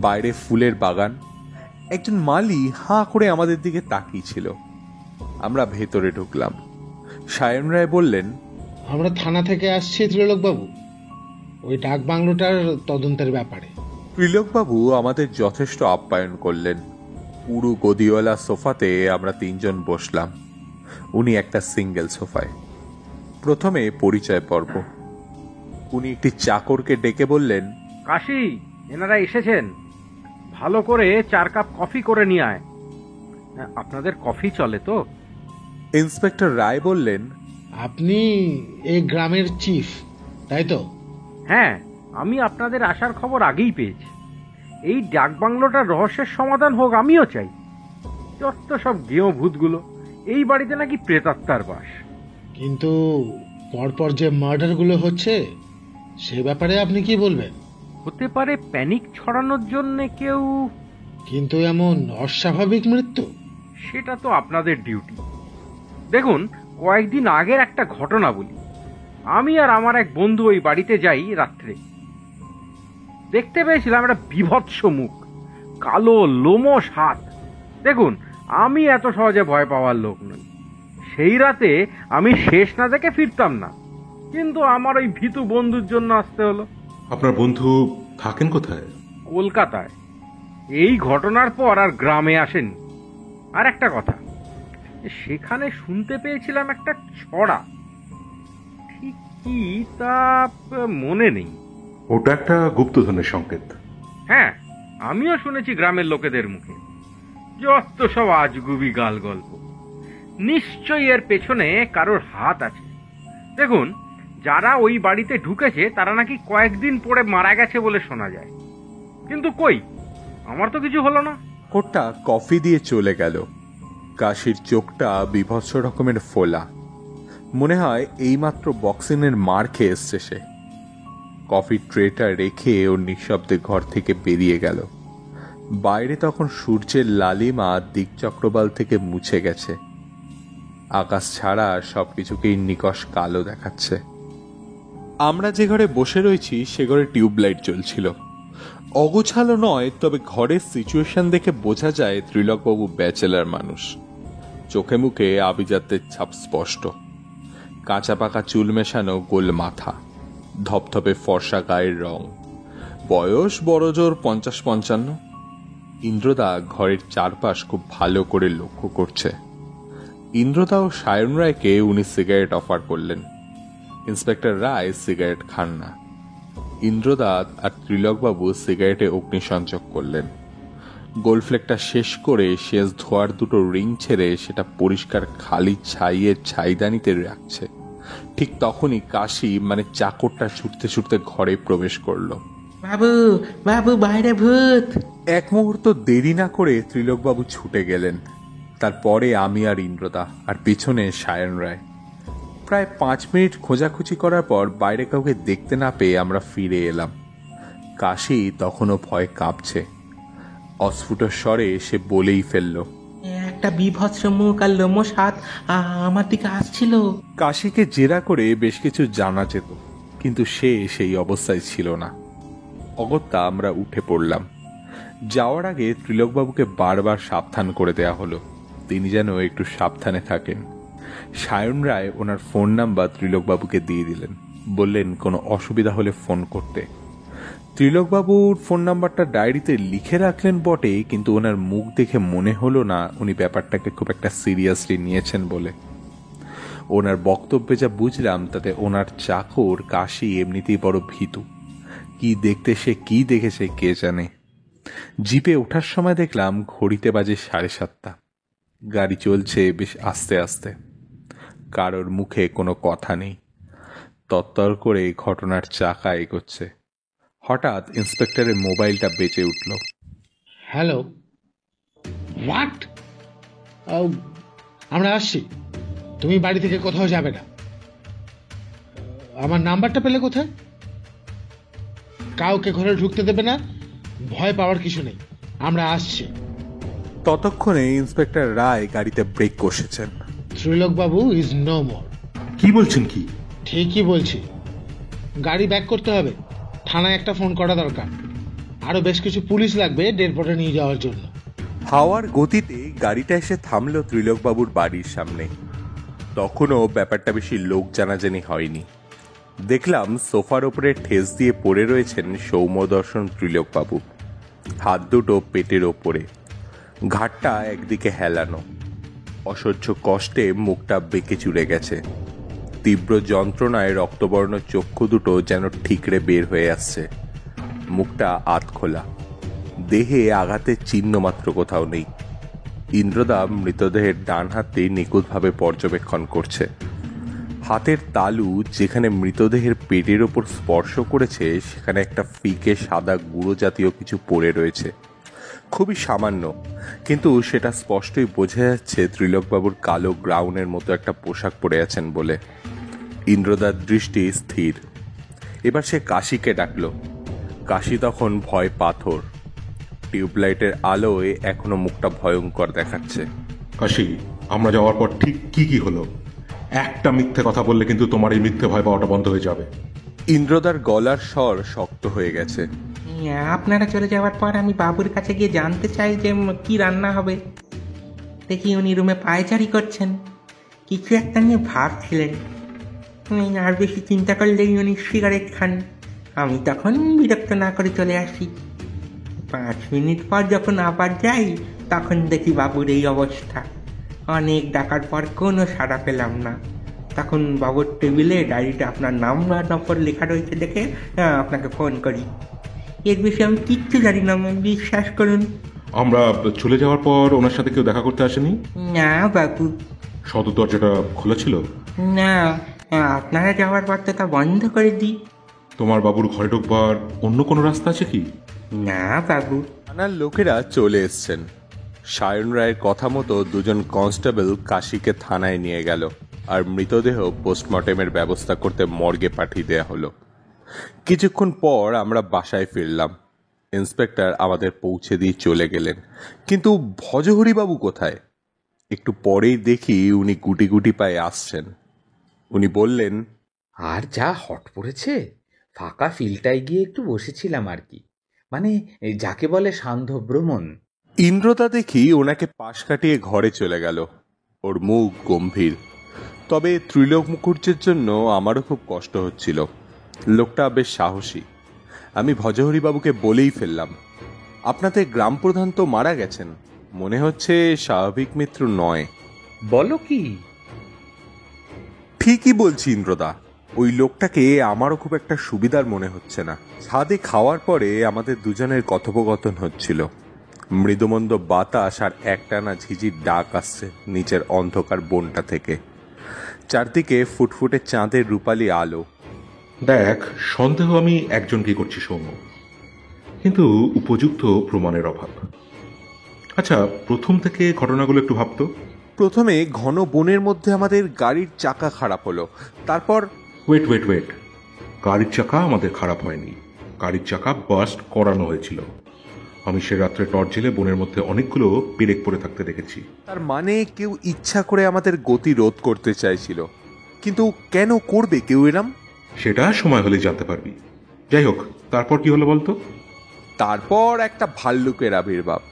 বাইরে ফুলের বাগান। একজন মালি হাঁ করে আমাদের দিকে তাকিয়েছিল। আমরা ভেতরে ঢুকলাম। সায়ন রায় বললেন, আমরা থানা থেকে আসছি ত্রিলোকবাবু, ওই ডাক বাংলোটার তদন্তের ব্যাপারে। ত্রিলোকবাবু আমাদের যথেষ্ট আপ্যায়ন করলেন। পুরো গদিওয়ালা সোফাতে আমরা 3 জন বসলাম, উনি একটা সিঙ্গেল সোফায়। প্রথমে পরিচয় পর্ব। উনি একটি চাকরকে ডেকে বললেন, কাশি, এনারা এসেছেন, ভালো করে 4 কাপ কফি করে নিয়ে আয়। আপনাদের কফি চলে তো? ইন্সপেক্টর রায় বললেন, আপনি এই গ্রামের চিফ, তাই তো? হ্যাঁ, আমি আপনাদের আসার খবর আগেই পেয়েছি। এই ডাক বাংলোটার রহস্যের সমাধান হোক আমিও চাই। যত সব গেঁয়ো ভূতগুলো, এই বাড়িতে নাকি প্রেতাত্মার বাস। কিন্তু পরপর যে মার্ডারগুলো হচ্ছে সে ব্যাপারে আপনি কি বলবেন? হতে পারে প্যানিক ছড়ানোর জন্য কেউ। কিন্তু এমন অস্বাভাবিক মৃত্যু, সেটা তো আপনাদের ডিউটি। দেখুন, কয়েকদিন আগের একটা ঘটনা বলি। আমি আর আমার এক বন্ধু ওই বাড়িতে যাই রাত্রে। দেখতে পেয়েছিলাম একটা বিভৎস মুখ, কালো লোমশ হাত। দেখুন, আমি এত সহজে ভয় পাওয়ার লোক নই। সেই রাতে আমি শেষ না দেখে ফিরতাম না, কিন্তু আমার ওই ভীতু বন্ধুর জন্য আসতে হলো। আপনার বন্ধু থাকেন কোথায়? কলকাতায়। এই ঘটনার পর আর গ্রামে আসেনি। আর একটা কথা, সেখানে শুনতে পেয়েছিলাম একটা ছড়া, ঠিক কি তা মনে নেই। ওটা একটা গুপ্তধনের সংকেত। হ্যাঁ, আমিও শুনেছি গ্রামের লোকেদের মুখে। যত সব আজগুবি গাল গল্প। নিশ্চয়ই এর পেছনে কারোর হাত আছে। দেখুন, যারা ওই বাড়িতে ঢুকেছে তারা নাকি কয়েকদিন পরে মারা গেছে বলে শোনা যায়। কিন্তু কই, আমার তো কিছু হলো না। কোটটা কফি দিয়ে চলে গেল। কাশির চোখটা বিভৎস রকমের ফোলা, মনে হয় এইমাত্র বক্সিংয়ের মার খেয়ে এসছে সে। কফি ট্রেটা রেখে ও নিঃশব্দে ঘর থেকে বেরিয়ে গেল। বাইরে তখন সূর্যের লালিমা দিকচক্রবাল থেকে মুছে গেছে। আকাশ ছাড়া সবকিছুকেই নিকষ কালো দেখাচ্ছে। আমরা যে ঘরে বসে রয়েছি সে ঘরে টিউবলাইট জ্বলছিল। অগোছালো নয়, তবে ঘরের সিচুয়েশন দেখে বোঝা যায় ত্রিলোকবাবু ব্যাচেলার মানুষ। চোখে মুখে আভিজাত্যের ছাপ স্পষ্ট। কাঁচা পাকা চুল মেশানো গোল মাথা, ধপধপে ফর্সা গায়ের রং, বয়স বড়জোর 50-55। ইন্দ্রদা ঘরের চারপাশ খুব ভালো করে লক্ষ্য করছে। ইন্দ্রদা ও সায়ন রায়কে উনি সিগারেট অফার করলেন। ইন্সপেক্টর রায় সিগারেট খান না। ইন্দ্রদা আর ত্রিলোকবাবু সিগারেটে অগ্নিসংযোগ করলেন। গোলফ্লেকটা শেষ করে শেষ ধোয়ার দুটো রিং ছেড়ে সেটা পরিষ্কার খালি ছাইয়ের ছাইদানিতে রাখছে। ঠিক তখনই কাশি মানে চাকরটা ছুটতে ছুটতে ঘরে প্রবেশ করলো। বাবু বাবু, বাইরে ভূত! এক মুহূর্ত দেরি না করে ত্রিলোকবাবু ছুটে গেলেন। তারপরে আমি আর ইন্দ্রদা, আর পিছনে সায়ন রায়। প্রায় 5 মিনিট খোঁজাখুঁজি করার পর বাইরে কাউকে দেখতে না পেয়ে আমরা ফিরে এলাম। কাশি তখনও ভয় কাঁপছে। অস্ফুট স্বরে সে বলেই ফেলল, একটা বিভৎস মুখ আর লোমশ হাত আমার দিকে আসছিল। কাশিকে জেরা করে বেশ কিছু জানা যেত, কিন্তু সে সেই অবস্থায় ছিল না। অগত্যা আমরা উঠে পড়লাম। যাওয়ার আগে ত্রিলোকবাবুকে বারবার সাবধান করে দেয়া হলো তিনি যেন একটু সাবধানে থাকেন। সায়ন রায় ওনার ফোন নাম্বার ত্রিলোকবাবুকে দিয়ে দিলেন, বললেন কোনো অসুবিধা হলে ফোন করতে। ত্রিলোকবাবুর ফোন নাম্বারটা ডায়েরিতে লিখে রাখলেন বটে, কিন্তু ওনার মুখ দেখে মনে হলো না উনি ব্যাপারটাকে খুব একটা সিরিয়াসলি নিয়েছেন বলে। ওনার বক্তব্যে যা বুঝলাম তাতে ওনার চাকর কাশি এমনিতেই বড় ভীতু। কি দেখতে সে কি দেখেছে কে জানে। জিপে ওঠার সময় দেখলাম ঘড়িতে বাজে 7:30। গাড়ি চলছে বেশ আস্তে আস্তে, কারোর মুখে কোনো কথা নেই। তত্তর করে ঘটনার চাকা এগোচ্ছে। হঠাৎ ইন্সপেক্টরের মোবাইলটা বেজে উঠল। Hello, what? আমরা আসছি, তুমি বাড়ি থেকে কোথাও যাবে না। আমার নাম্বারটা পেলে কোথায়? কাউকে ঘরে ঢুকতে দেবে না, ভয় পাওয়ার কিছু নেই, আমরা আসছি। ততক্ষণে ইন্সপেক্টর রায় গাড়িতে break কষেছেন। ত্রিলোক Babu is no more. কি বলছেন? কি ঠিকই বলছি, গাড়ি ব্যাক করতে হবে, থানায় একটা ফোন করা দরকার, আরো বেশ কিছু পুলিশ লাগবে ডেড বডি নিয়ে যাওয়ার জন্য। হাওয়ার গতিতে গাড়িটা এসে থামলো ত্রিলোকবাবুর বাড়ির সামনে। তখনও ব্যাপারটা বেশি লোক জানাজানি হয়নি। দেখলাম সোফার ওপরে ঠেস দিয়ে পড়ে রয়েছেন সৌম্যদর্শন ত্রিলোকবাবু, হাত দুটো পেটের ওপরে, ঘাটটা একদিকে হেলানো। অসহ্য কষ্টে মুখটা বেঁকে চুরে গেছে। তীব্র যন্ত্রণায় রক্তবর্ণ চক্ষু দুটো যেন ঠিকরে বের হয়ে আসছে। মুখটা আধখোলা, দেহে আঘাতের চিহ্ন মাত্র কোথাও নেই। ইন্দ্রদা মৃতদেহের ডান হাতটি নিখুঁতভাবে পর্যবেক্ষণ করছে। হাতের তালু যেখানে মৃতদেহের পেটের ওপর স্পর্শ করেছে সেখানে একটা ফিকে সাদা গুঁড়ো জাতীয় কিছু পড়ে রয়েছে, খুবই সামান্য, কিন্তু সেটা স্পষ্টই বোঝা যাচ্ছে ত্রিলোকবাবুর কালো গ্রাউনের মতো একটা পোশাক পরে আছেন বলে। ইন্দ্রদার দৃষ্টি স্থির। এবার সে কাশিকে ডাকল। কাশি তখন ভয় পাথর। টিউবলাইটের আলোয় এখনো মুখটা ভয়ঙ্কর দেখাচ্ছে। কাশি, আমরা যাওয়ার পর ঠিক কি কি হলো? একটা মিথ্যে কথা বললে কিন্তু তোমার এই মিথ্যে ভয় পাওয়াটা বন্ধ হয়ে যাবে। ইন্দ্রদার গলার স্বর শক্ত হয়ে গেছে। আপনারা চলে যাওয়ার পর আমি বাবুর কাছে গিয়ে জানতে চাই যে কি রান্না হবে। দেখি উনি রুমে পায়চারি করছেন, কিছু একটা নিয়ে ভাবছিলেন। আর বেশি চিন্তা করলেই উনি সিগারেট খান। আমি তখন বিরক্ত না করে চলে আসি। 5 মিনিট পর যখন আবার যাই তখন দেখি বাবুর এই অবস্থা। অনেক ডাকার পর কোনো সাড়া পেলাম না। তখন বাবুর টেবিলে ডায়েরিতে আপনার নাম আর নম্বর লেখা রয়েছে দেখে আপনাকে ফোন করি। এর বিষয়ে আমি কিচ্ছু জানি না, বিশ্বাস করুন। আমরা চলে যাওয়ার পর ওনার সাথে কেউ দেখা করতে আসেনি? না বাবু। সদর দরজাটা খোলা ছিল? না, আপনারা যাওয়ার পর তো তা বন্ধ করে দিই। তোমার বাবুর ঘরে ঢোকবার অন্য কোনো রাস্তা আছে কি? না বাবু। থানার লোকেরা চলে এসছেন। সায়ন রায়ের কথা মতো 2জন কনস্টেবল কাশিকে থানায় নিয়ে গেল, আর মৃতদেহ পোস্টমর্টেমের ব্যবস্থা করতে মর্গে পাঠিয়ে দেওয়া হলো। কিছুক্ষণ পর আমরা বাসায় ফিরলাম। ইন্সপেক্টর আমাদের পৌঁছে দিয়ে চলে গেলেন, কিন্তু ভজহরিবাবু কোথায়? একটু পরেই দেখি উনি গুটি গুটি পায়ে আসছেন। উনি বললেন, আর যা হট পড়েছে, ফাঁকা ফিল্ডটায় গিয়ে একটু বসেছিলাম আর কি, মানে যাকে বলে সান্ধ্য ভ্রমণ। ইন্দ্রদা দেখি ওনাকে পাশ কাটিয়ে ঘরে চলে গেল। ওর মুখ গম্ভীর। তবে ত্রিলোক মুখুর্জের জন্য আমারও খুব কষ্ট হচ্ছিল। লোকটা বেশ সাহসী। আমি ভজহরিবাবুকে বলেই ফেললাম, আপনাদের গ্রাম প্রধান তো মারা গেছেন, মনে হচ্ছে স্বাভাবিক মৃত্যু নয়। বলো কি? ঠিকই বলছি ইন্দ্রদা, ওই লোকটাকে আমারও খুব একটা সুবিধার মনে হচ্ছে না। ছাদে খাওয়ার পরে আমাদের দুজনের কথোপকথন হচ্ছিল। মৃদুমন্দ বাতাস আর একটানা ঝিঝির ডাক আসছে নিচের অন্ধকার বনটা থেকে। চারদিকে ফুটফুটে চাঁদের রূপালী আলো। দেখ, সন্দেহ আমি একজনকে করছি সৌম্য, কিন্তু উপযুক্ত প্রমাণের অভাব। আচ্ছা, প্রথম থেকে ঘটনাগুলো একটু ভাবতো। প্রথমে ঘন বনের মধ্যে আমাদের গাড়ির চাকা খারাপ হলো, তারপর ওয়েট, গাড়ির চাকা আমাদের খারাপ হয়নি, গাড়ির চাকা বাস্ট করানো হয়েছিল। আমি সে রাত্রে টর্চ জেলে বনের মধ্যে অনেকগুলো পেরেক পড়ে থাকতে দেখেছি। তার মানে কেউ ইচ্ছা করে আমাদের গতি রোধ করতে চাইছিল, কিন্তু কেন করবে কেউ এরম? সেটা সময় হলেই জানতে পারবি। যাই হোক, তারপর কি হলো বলতো? তারপর একটা ভাল্লুকের আবির্ভাব।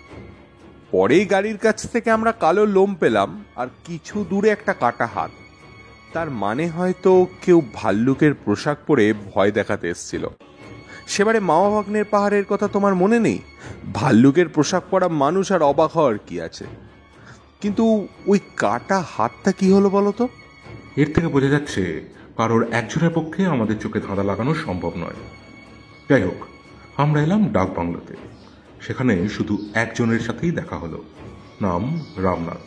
পরেই গাড়ির কাছ থেকে আমরা কালো লোম পেলাম আর কিছু দূরে একটা কাটা হাত। তার মানে হয়তো কেউ ভাল্লুকের পোশাক পরে ভয় দেখাতে এসেছিল। সেবারে মামা ভাগ্নের পাহাড়ের কথা তোমার মনে নেই? ভাল্লুকের পোশাক পরা মানুষ আর অবাক হওয়ার কি আছে? কিন্তু ওই কাটা হাতটা কি হলো বলতো? এর থেকে বোঝা যাচ্ছে কারোর একজনের পক্ষে আমাদের চোখে ধাঁধা লাগানো সম্ভব নয়। যাই হোক, আমরা এলাম ডাক বাংলোতে। সেখানে শুধু একজনের সাথেই দেখা হলো, নাম রামনাথ।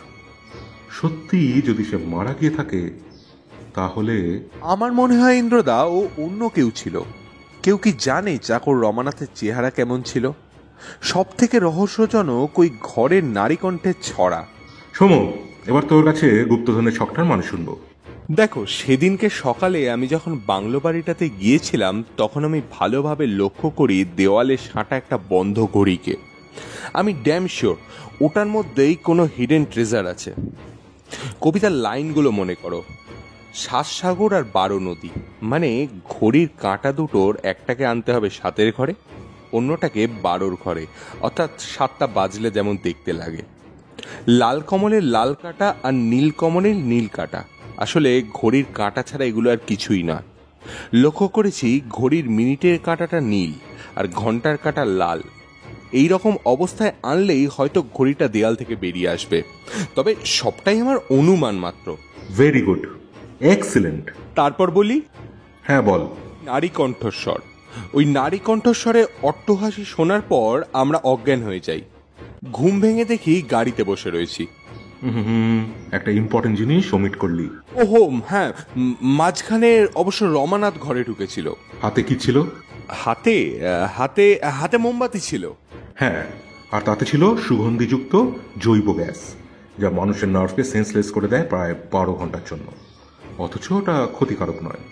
সত্যি যদি সে মারা গিয়ে থাকে তাহলে আমার মনে হয় ইন্দ্রদা ও অন্য কেউ ছিল। কেউ কি জানে চাকর রমানাথের চেহারা কেমন ছিল? সব থেকে রহস্যজনক ওই ঘরের নারী কণ্ঠের ছড়া। সোমো, এবার তোর কাছে গুপ্তধনের ছকটার মানে শুনবো। দেখো, সেদিনকে সকালে আমি যখন বাংলো বাড়িটাতে গিয়েছিলাম তখন আমি ভালোভাবে লক্ষ্য করি দেওয়ালে সাঁটা একটা বন্ধ ঘড়িকে। আমি ড্যাম শিওর ওটার মধ্যেই কোনো হিডেন ট্রেজার আছে। কবিতার লাইনগুলো মনে করো, 7 সাগর আর 12 নদী, মানে ঘড়ির কাঁটা দুটোর একটাকে আনতে হবে 7-এর ঘরে, অন্যটাকে 12-র ঘরে, অর্থাৎ 7টা বাজলে যেমন দেখতে লাগে। লাল কমলের লাল কাঁটা আর নীল কমলের নীল কাঁটা, আসলে ঘড়ির কাঁটা ছাড়া এগুলো আর কিছুই না। লক্ষ্য করেছি ঘড়ির মিনিটের কাঁটাটা নীল আর ঘন্টার কাঁটা লাল। এই রকম অবস্থায় আনলেই হয়তো ঘড়িটা দেয়াল থেকে বেরিয়ে আসবে, তবে সবটাই আমার অনুমান মাত্র। Very good, excellent. তারপর বলি? হ্যাঁ বল। নারী কণ্ঠস্বর। ওই নারী কণ্ঠস্বরে অট্টহাসি শোনার পর আমরা অজ্ঞান হয়ে যাই। ঘুম ভেঙে দেখি গাড়িতে বসে রয়েছি। একটা ইম্পর্টেন্ট জিনিস ওমিট করলি। ওহো হ্যাঁ, মাঝখানে অবশ্য রমানাথ ঘরে ঢুকেছিল। হাতে কি ছিল? হাতে হাতে হাতে মোমবাতি ছিল। হ্যাঁ, আর তাতে ছিল সুগন্ধিযুক্ত জৈব গ্যাস, যা মানুষের নার্ভকে সেন্সলেস করে দেয় প্রায় 12 ঘন্টার জন্য। অথচ ওটা ক্ষতিকারক নয়।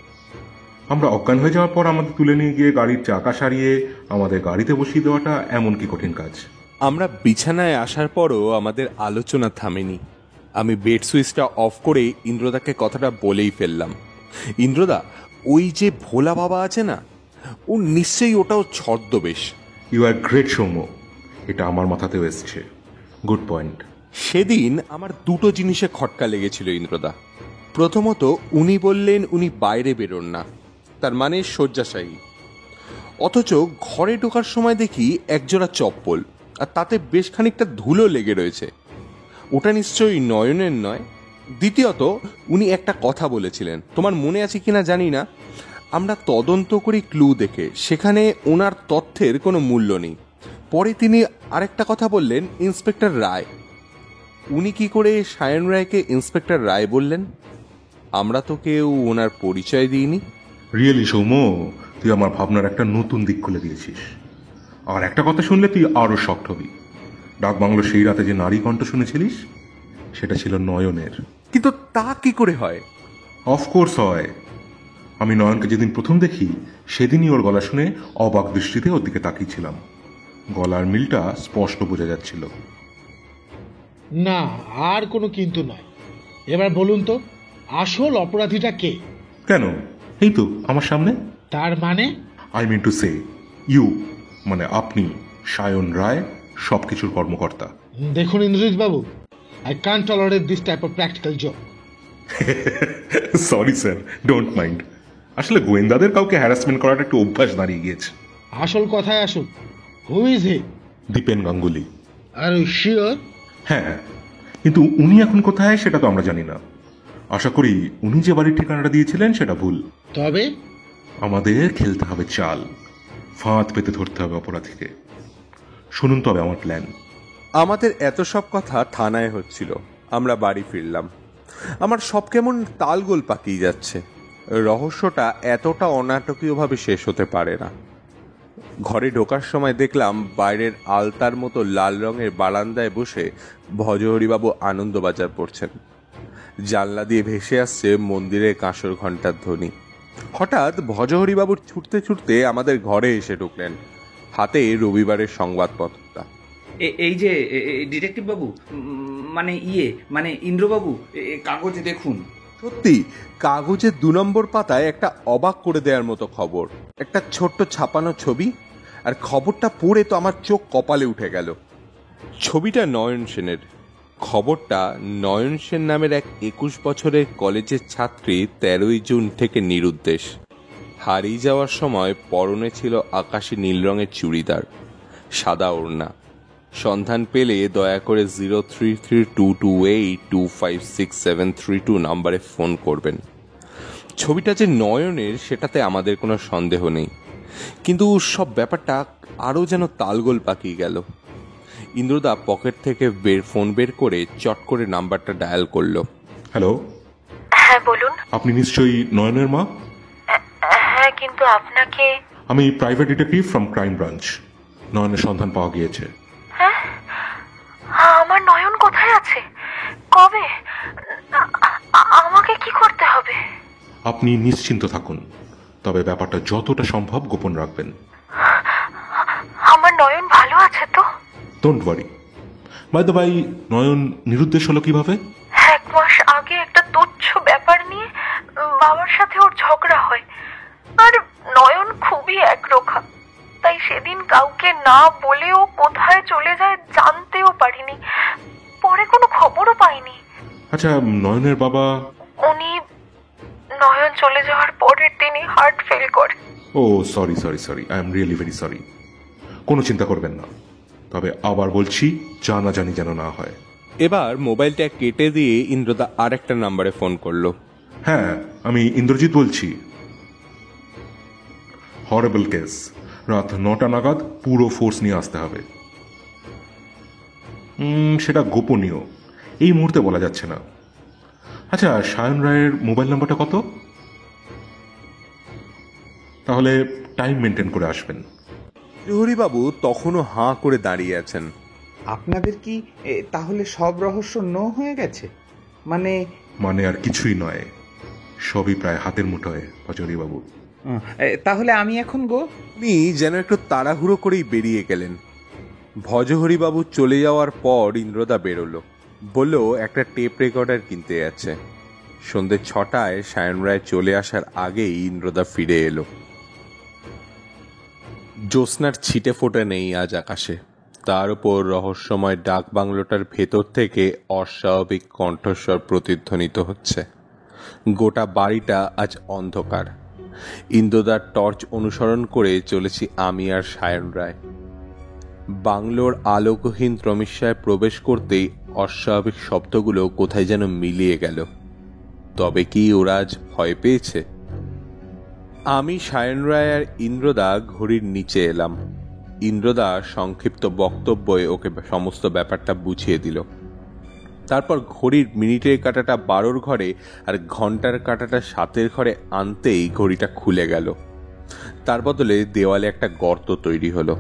আমরা অজ্ঞান হয়ে যাওয়ার পর আমাদের তুলে নিয়ে গিয়ে গাড়ির চাকা সারিয়ে আমাদের গাড়িতে বসিয়ে দেওয়াটা এমন কি কঠিন কাজ? আমরা বিছানায় আসার পরও আমাদের আলোচনা থামেনি। আমি বেড সুইচটা অফ করে ইন্দ্রদাকে কথাটা বলেই ফেললাম। ইন্দ্রদা, ওই যে ভোলা বাবা আছে না, ও নিশ্চয়ই ওটাও ছদ্মবেশ। ইউ আর গ্রেট সৌম্য, এটা আমার মাথাতেও এসছে। Good point. সেদিন আমার দুটো জিনিসে খটকা লেগেছিল ইন্দ্রদা। প্রথমত, উনি বললেন উনি বাইরে বেরোন না, তার মানে শয্যাশায়ী। অথচ ঘরে ঢোকার সময় দেখি একজোড়া চপ্পল, আর তাতে বেশ খানিকটা ধুলো লেগে রয়েছে। ওটা নিশ্চয়ই নয়নের নয়। দ্বিতীয়ত, উনি একটা কথা বলেছিলেন, তোমার মনে আছে কিনা জানি না। আমরা তদন্ত করি ক্লু দেখে, সেখানে ওনার তথ্যের কোনো মূল্য নেই। পরে তিনি আরেকটা কথা বললেন, ইন্সপেক্টর রায়। উনি কি করে সায়ন রায়কে ইন্সপেক্টর রায় বললেন? আমরা তো কেউ ওনার পরিচয় দিইনি। রিয়েলি সৌম্য, তুই আমার ভাবনার একটা নতুন দিক খুলে দিয়েছিস। আর একটা কথা শুনলে তুই আরো শক্ট হবি। ডাক বাংলো সেই রাতে যে নারী কণ্ঠ শুনেছিলিস, সেটা ছিল নয়নের। কিন্তু তা কি করে হয়? অফকোর্স হয়। আমি নয়নকে যেদিন প্রথম দেখি সেদিনই ওর গলা শুনে অবাক দৃষ্টিতে ওর দিকে তাকিয়েছিলাম। গলার মিলটা স্পষ্ট বোঝা যাচ্ছিল। না, আর কোনো কিন্তু নয়। এবার বলুন তো, আসল অপরাধীটা কে? কেন, এই তো আমার সামনে। তার মানে? I mean to say you, মানে আপনি সায়ন রায়, সবকিছুর কর্মকর্তা। দেখুন Indrajit babu, I can't tolerate this type of practical job. Sorry sir, don't mind. আসলে গোয়েন্দাদের কাউকে হ্যারাসমেন্ট করাটা একটু অভ্যাস দাঁড়িয়ে গিয়েছে। আসল কথায় আসুন, who is he? Dipen Ganguly. Are you sure? হ্যাঁ, কিন্তু উনি এখন কোথায় সেটা তো আমরা জানি না। আশা করি উনি যে বাড়ির ঠিকানাটা দিয়েছিলেন সেটা ভুল। তবে আমাদের খেলতে হবে চাল, ফাঁদ পেতে ধরতে হবে অপরাধীকে। শুনুন তবে আমার প্ল্যান। আমাদের এত সব কথা থানায় হচ্ছিল, আমরা বাড়ি ফিরলাম। আমার সব কেমন তালগোল পাকিয়ে যাচ্ছে। রহস্যটা এতটা অনাটকীয়ভাবে শেষ হতে পারে না। ঘরে ঢোকার সময় দেখলাম বাইরের আলতার মতো লাল রঙের বারান্দায় বসে ভজহরিবাবু আনন্দবাজার পড়ছেন। জানলা দিয়ে ভেসে আসছে মন্দিরের কাঁসর ঘণ্টার ধ্বনি। হঠাৎ ভজহরিবাবুর ছুটতে ছুটতে আমাদের ঘরে এসে ঢুকলেন, হাতে রবিবারের সংবাদপত্রটা। এই যে ডিটেকটিভ বাবু, মানে ইন্দ্রবাবু, কাগজে দেখুন। সত্যি কাগজের 2 নম্বর পাতায় একটা অবাক করে দেওয়ার মতো খবর, একটা ছোট্ট ছাপানো ছবি, আর খবরটা পড়ে তো আমার চোখ কপালে উঠে গেল। ছবিটা নয়ন সেনের, খবরটা নয়ন সেন নামের এক 21 বছরের কলেজের ছাত্রী 13ই জুন থেকে নিরুদ্দেশ। হারিয়ে যাওয়ার সময় পরনে ছিল আকাশি নীল রঙের চুড়িদার, সাদা ওড়না। সন্ধান পেলে দয়া করে 033228256732 নাম্বারে ফোন করবেন। ছবিটা যে নয়নের সেটাতে আমাদের কোনো সন্দেহ নেই, কিন্তু সব ব্যাপারটা আরও যেন তালগোল পাকিয়ে গেল। ইন্দ্রদা পকেট থেকে ফোন বের করে চট করে নাম্বারটা ডায়াল করলো। হ্যালো। হ্যাঁ বলুন। আপনি নিশ্চয়ই নয়নের মা? হ্যাঁ, কিন্তু আপনাকে? আমি private detective from crime branch. নয়নের সন্ধান পাওয়া গিয়েছে। হ্যাঁ? আমার নয়ন কোথায় আছে? কবে? আমাকে কি করতে হবে? আপনি নিশ্চিন্ত থাকুন, তবে ব্যাপারটা যতটা সম্ভব গোপন রাখবেন। আমার নয়ন ভালো আছে তো? Don't worry. By the way, Nayan নিরুদ্দেশ হলো কিভাবে? 1 মাস আগে একটা তুচ্ছ ব্যাপার নিয়ে বাবার সাথে ওর ঝগড়া হয়, আর নয়ন খুবই একরোখা। তাই সেদিন কাউকে না বলেও কোথায় চলে যায় জানতেও পারিনি, পরে কোনো খবরও পাইনি। আচ্ছা, নয়নের বাবা? উনি নয়ন চলে যাওয়ার পরের দিনই হার্ট ফেল করে। Oh sorry sorry sorry, I am really very sorry. কোনো চিন্তা করবেন না, তবে আবার বলছি জানাজানি যেন না হয়। এবার মোবাইলটা কেটে দিয়ে ইন্দ্রদা আর একটা নাম্বারে ফোন করলো। হ্যাঁ, আমি ইন্দ্রজিৎ বলছি। হরেবল কেস, রাত 9টা নাগাদ পুরো ফোর্স নিয়ে আসতে হবে। সেটা গোপনীয়, এই মুহূর্তে বলা যাচ্ছে না। আচ্ছা, সায়ন রায়ের মোবাইল নাম্বারটা কত? তাহলে টাইম মেনটেন করে আসবেন। হরিবাবু তখনও হাঁ করে দাঁড়িয়ে আছেন। আপনাদের কি তাহলে সব রহস্য হয়ে গেছে? মানে আর কিছুই নয়, সবই প্রায় হাতের মুঠোয় পাচুরি বাবু। তাহলে আমি এখন উনি যেন একটু তাড়াহুড়ো করেই বেরিয়ে গেলেন। ভজহরিবাবু চলে যাওয়ার পর ইন্দ্রদা বেরোলো, বলল একটা টেপ রেকর্ডার কিনতে যাচ্ছে। সন্ধ্যে 6টায় সায়ন রায় চলে আসার আগেই ইন্দ্রদা ফিরে এলো। জ্যোৎস্নার ছিটে ফোটা নেই আজ আকাশে, তার উপর রহস্যময় ডাক বাংলোটার ভেতর থেকে অস্বাভাবিক কণ্ঠস্বর প্রতিধ্বনিত হচ্ছে। গোটা বাড়িটা আজ অন্ধকার। ইন্দ্রদার টর্চ অনুসরণ করে চলেছি আমি আর সায়ন রায়। বাংলোর আলোকহীন রমিষ্যায় প্রবেশ করতেই অস্বাভাবিক শব্দগুলো কোথায় যেন মিলিয়ে গেল। তবে কি ওরা আজ ভয় পেয়েছে? আমি, সায়ন রায় আর ইন্দ্রদা ঘড়ির নিচে এলাম। ইন্দ্রদা সংক্ষিপ্ত বক্তব্যে ওকে সমস্ত ব্যাপারটা বুঝিয়ে দিল। তারপর ঘড়ির মিনিটের কাঁটাটা 12 ঘরে আর ঘন্টার কাঁটাটা 7 ঘরে আনতেই ঘড়িটা খুলে গেল। তার বদলে দেওয়ালে একটা গর্ত তৈরি হলো।